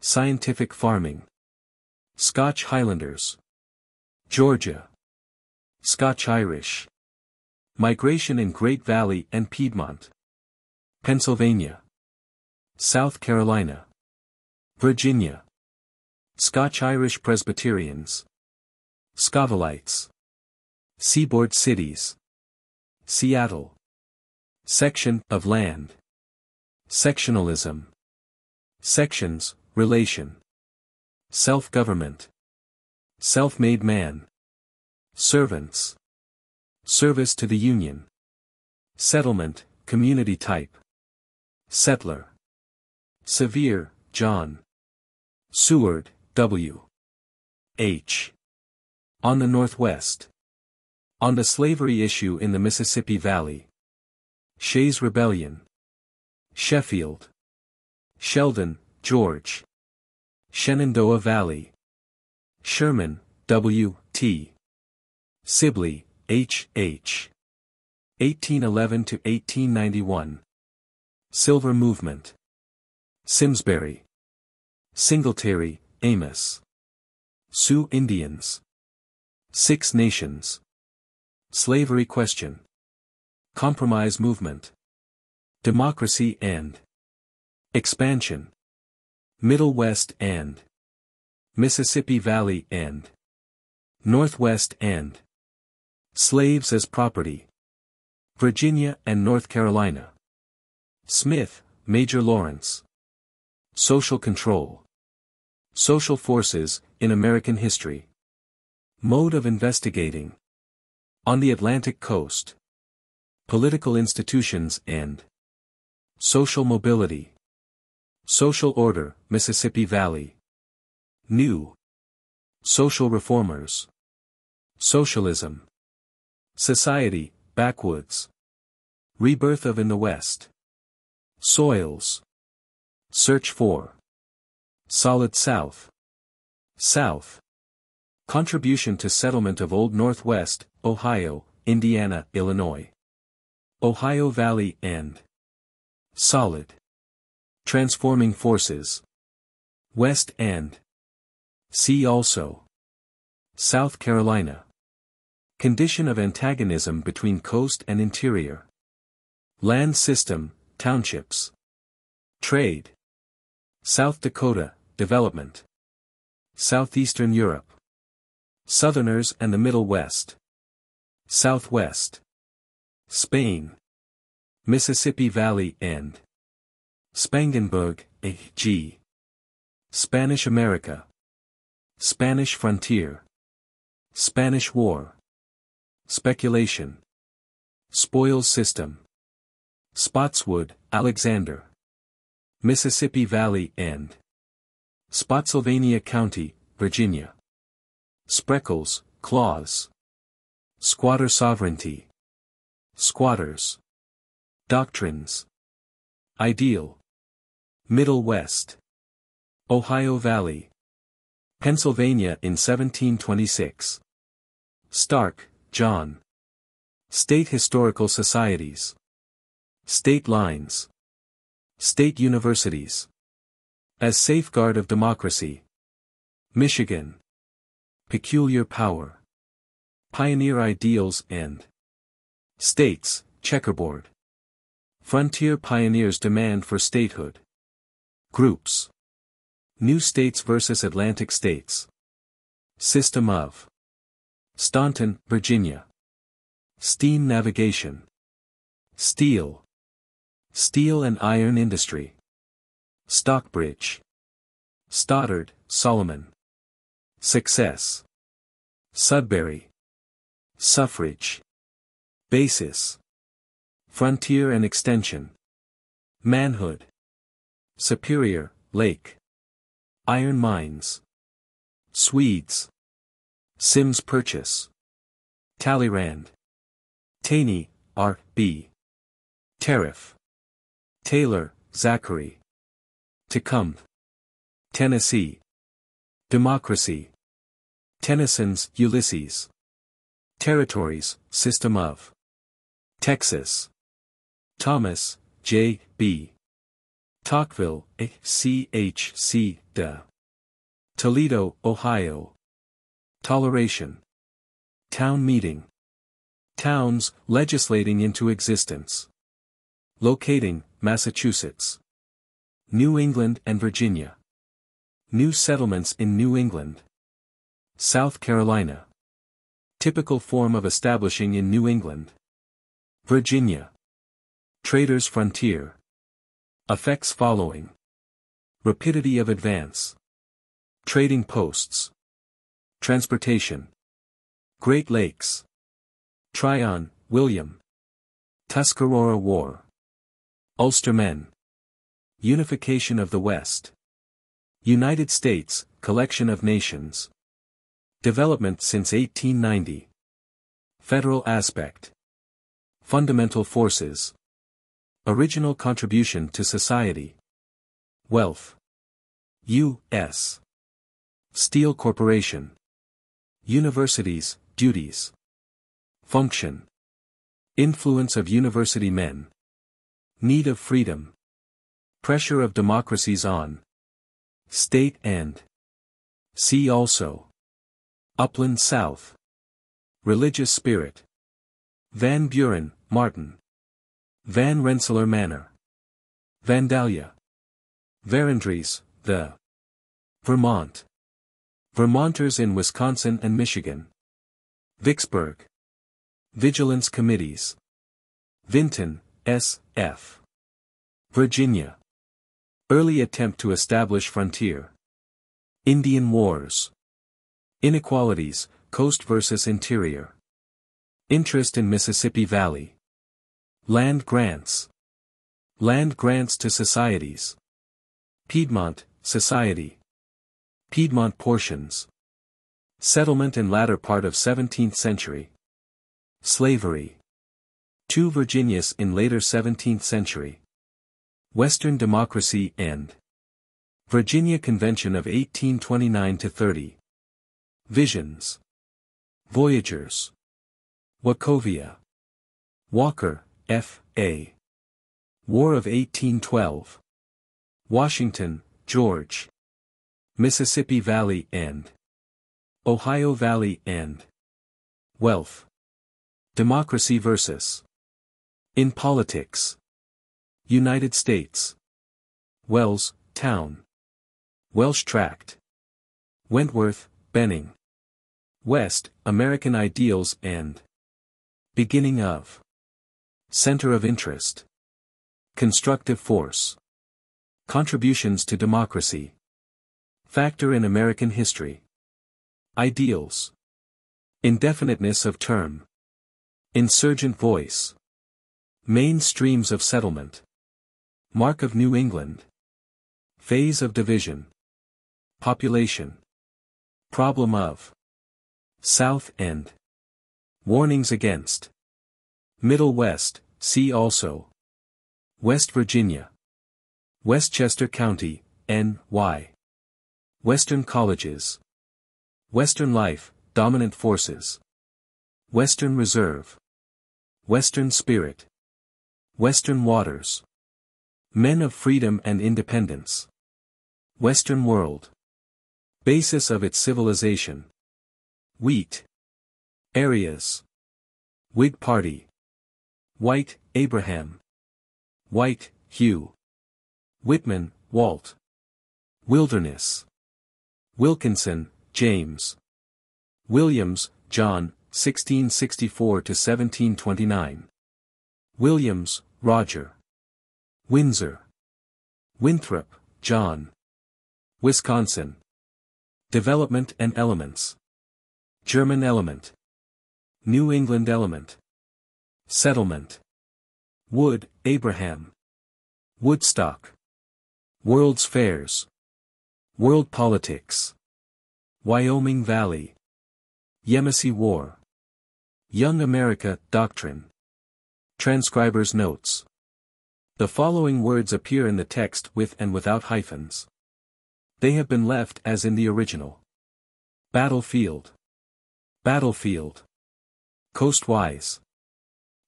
Scientific farming. Scotch Highlanders. Georgia. Scotch-Irish. Migration in Great Valley and Piedmont. Pennsylvania. South Carolina. Virginia. Scotch-Irish Presbyterians. Scovelites. Seaboard cities. Seattle. Section of land. Sectionalism. Sections, relation. Self-government. Self-made man. Servants. Service to the Union. Settlement, community type. Settler. Sevier, John. Seward, W. H. On the Northwest. On the slavery issue in the Mississippi Valley. Shays' Rebellion. Sheffield. Sheldon, George. Shenandoah Valley. Sherman, W. T. Sibley, H. H. 1811 to 1891. Silver Movement. Simsbury. Singletary, Amos. Sioux Indians. Six Nations. Slavery Question. Compromise Movement. Democracy and Expansion. Middle West and Mississippi Valley and Northwest and Slaves as Property. Virginia and North Carolina. Smith, Major Lawrence. Social Control. Social Forces, in American History. Mode of Investigating. On the Atlantic Coast. Political Institutions and Social Mobility. Social Order, Mississippi Valley. New. Social Reformers. Socialism. Society, Backwoods. Rebirth of in the West. Soils. Search for. Solid South. South. Contribution to settlement of Old Northwest, Ohio, Indiana, Illinois. Ohio Valley and Solid. Transforming Forces. West and See also. South Carolina. Condition of antagonism between coast and interior. Land system, townships. Trade. South Dakota, development. Southeastern Europe. Southerners and the Middle West. Southwest. Spain. Mississippi Valley and Spangenberg, A.G. Spanish America. Spanish frontier. Spanish War. Speculation. Spoils system. Spotswood, Alexander. Mississippi Valley and Spotsylvania County, Virginia. Spreckles, clause. Squatter sovereignty. Squatters. Doctrines. Ideal. Middle West. Ohio Valley. Pennsylvania in 1726. Stark, John. State Historical Societies. State Lines. State Universities. As Safeguard of Democracy. Michigan. Peculiar Power. Pioneer Ideals and States, Checkerboard. Frontier Pioneers Demand for Statehood. Groups. New States versus Atlantic States. System of Staunton, Virginia. Steam navigation. Steel. Steel and iron industry. Stockbridge. Stoddard, Solomon. Success. Sudbury. Suffrage. Basis. Frontier and extension. Manhood. Superior, Lake. Iron mines. Swedes. Sims Purchase. Talleyrand. Taney, R. B. Tariff. Taylor, Zachary. Tecumseh. Tennessee. Democracy. Tennyson's Ulysses. Territories, System of. Texas. Thomas, J. B. Tocqueville, A. C. H. C. De. Toledo, Ohio. Toleration. Town meeting. Towns, legislating into existence. Locating, Massachusetts. New England and Virginia. New settlements in New England. South Carolina. Typical form of establishing in New England. Virginia. Traders' frontier. Effects following. Rapidity of advance. Trading posts. Transportation. Great Lakes. Tryon, William. Tuscarora War. Ulstermen. Unification of the West. United States, collection of nations. Development since 1890. Federal aspect. Fundamental forces. Original contribution to society. Wealth. U.S. Steel Corporation. Universities, duties. Function. Influence of university men. Need of freedom. Pressure of democracies on. State and. See also. Upland South. Religious spirit. Van Buren, Martin. Van Rensselaer Manor. Vandalia. Verendrys, the. Vermont. Vermonters in Wisconsin and Michigan. Vicksburg. Vigilance committees. Vinton, S. F. Virginia. Early attempt to establish frontier. Indian Wars. Inequalities, coast versus interior. Interest in Mississippi Valley. Land grants. Land grants to societies. Piedmont, Society. Piedmont portions. Settlement in latter part of 17th century. Slavery. Two Virginias in later 17th century. Western democracy and. Virginia Convention of 1829-30. Visions. Voyagers. Wachovia. Walker, F. A. War of 1812. Washington, George. Mississippi Valley and. Ohio Valley and. Wealth. Democracy versus. In politics. United States. Wells, town. Welsh tract. Wentworth, Benning. West, American ideals and. Beginning of. Center of interest. Constructive force. Contributions to democracy. Factor in American history. Ideals. Indefiniteness of term. Insurgent voice. Main streams of settlement. Mark of New England. Phase of division. Population. Problem of. South End. Warnings against. Middle West, see also. West Virginia. Westchester County, N.Y. Western colleges. Western life, dominant forces. Western Reserve. Western spirit. Western waters. Men of freedom and independence. Western world. Basis of its civilization. Wheat. Areas. Whig Party. White, Abraham. White, Hugh. Whitman, Walt. Wilderness. Wilkinson, James. Williams, John, 1664-1729. Williams, Roger. Windsor. Winthrop, John. Wisconsin. Development and elements. German element. New England element. Settlement. Wood, Abraham. Woodstock. World's Fairs. World Politics. Wyoming Valley. Yamasee War. Young America, Doctrine. Transcriber's notes. The following words appear in the text with and without hyphens. They have been left as in the original. Battlefield. Battlefield. Coastwise.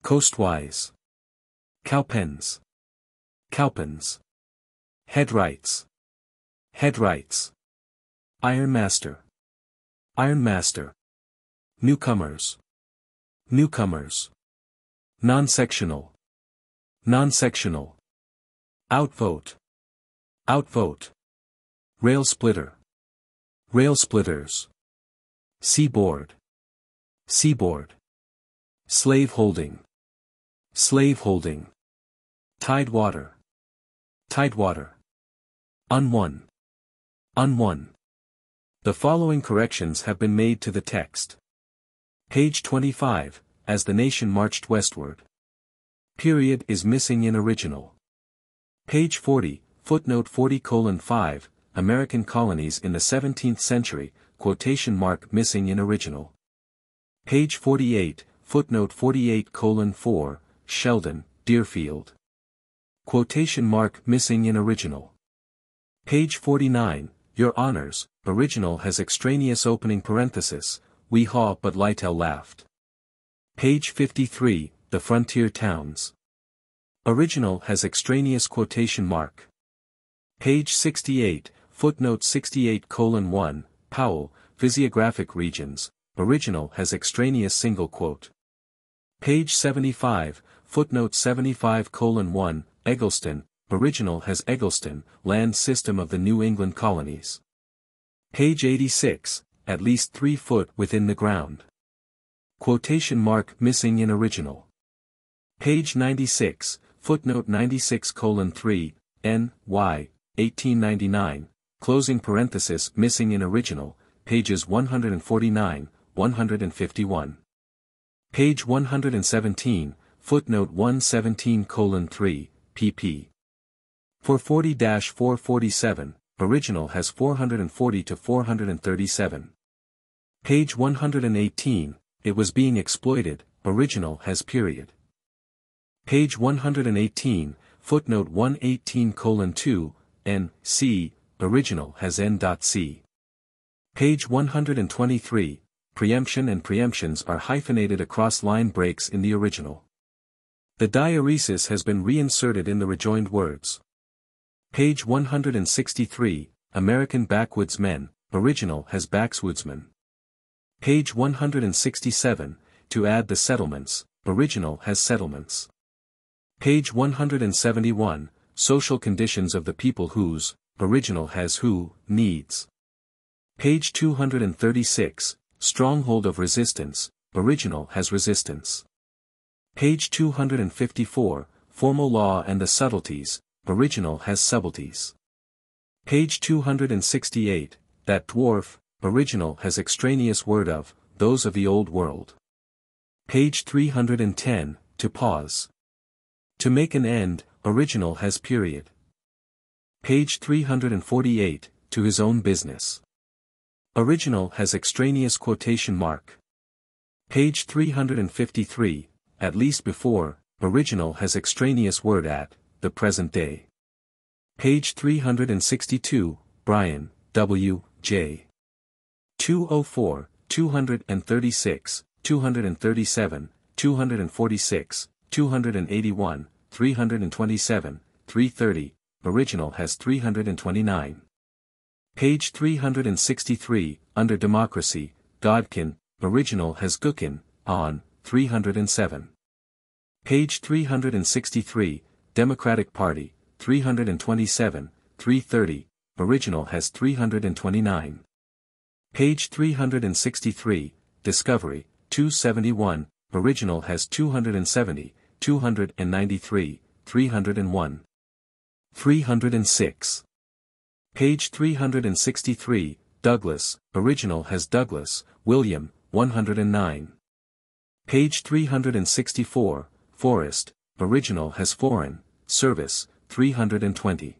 Coastwise. Cowpens. Cowpens. Headrights. Headrights. Ironmaster. Ironmaster. Newcomers. Newcomers. Non-sectional. Non-sectional. Outvote. Outvote. Rail splitter. Rail splitters. Seaboard. Seaboard. Slave holding. Slave holding. Tidewater. Tidewater. Unwon. Unwon. The following corrections have been made to the text. Page 25, as the nation marched westward. Period is missing in original. Page 40, footnote 40:5, American colonies in the 17th century, quotation mark missing in original. Page 48, footnote 48:4, Sheldon, Deerfield. Quotation mark missing in original. Page 49, Your Honors, original has extraneous opening parenthesis, we haw but Lytel laughed. Page 53, The Frontier Towns. Original has extraneous quotation mark. Page 68, footnote 68:1, Powell, Physiographic Regions, original has extraneous single quote. Page 75, footnote 75:1, Eggleston, original has Eggleston, land system of the New England colonies. Page 86, at least 3 foot within the ground. Quotation mark missing in original. Page 96, footnote 96:3, N. Y. 1899, closing parenthesis missing in original, pages 149, 151. Page 117, footnote 117:3, pp. 440-447, original has 440 to 437. Page 118, it was being exploited, original has period. Page 118, footnote 118:2, N. C, original has N.C. Page 123, preemption and preemptions are hyphenated across line breaks in the original. The diaeresis has been reinserted in the rejoined words. Page 163, American backwoods men, original has backwoodsmen. Page 167, to add the settlements, original has settlements. Page 171, social conditions of the people whose, original has who, needs. Page 236, stronghold of resistance, original has resistance. Page 254, formal law and the subtleties, original has subtleties. Page 268, that dwarf, original has extraneous word of, those of the old world. Page 310, to pause. To make an end, original has period. Page 348, to his own business. Original has extraneous quotation mark. Page 353, at least before, original has extraneous word at, the present day. Page 362, Brian, W. J. 204, 236, 237, 246, 281, 327, 330, original has 329. Page 363, under democracy, Godkin, original has Gookin, on, 307. Page 363, Democratic Party, 327, 330, original has 329. Page 363, Discovery, 271, original has 270, 293, 301. 306. Page 363, Douglas, original has Douglas, William, 109. Page 364, Forest, original has foreign, service, 320.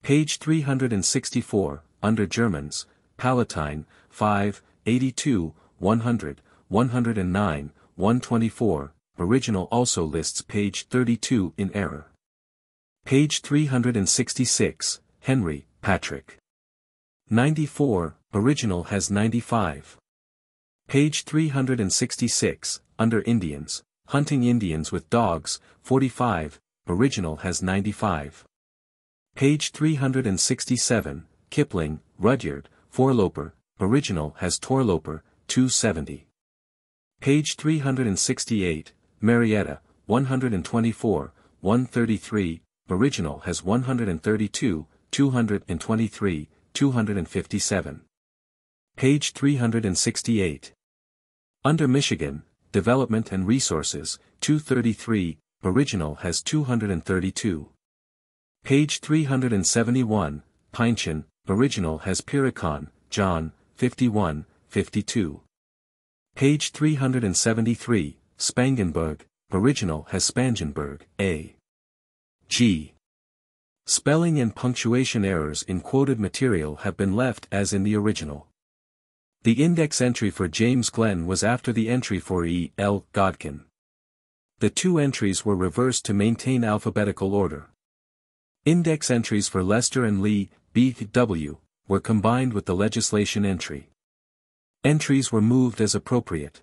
Page 364, under Germans, Palatine, 5, 82, 100, 109, 124, original also lists page 32 in error. Page 366, Henry, Patrick. 94, original has 95. Page 366, under Indians, hunting Indians with dogs, 45, original has 95. Page 367, Kipling, Rudyard, Foreloper, original has Torloper, 270. Page 368, Marietta, 124, 133, original has 132, 223, 257. Page 368. Under Michigan, Development and Resources, 233, original has 232. Page 371, Pynchon, original has Piricon, John, 51, 52. Page 373, Spangenberg, original has Spangenberg, A. G. Spelling and punctuation errors in quoted material have been left as in the original. The index entry for James Glenn was after the entry for E. L. Godkin. The two entries were reversed to maintain alphabetical order. Index entries for Lester and Lee, B. W., were combined with the legislation entry. Entries were moved as appropriate.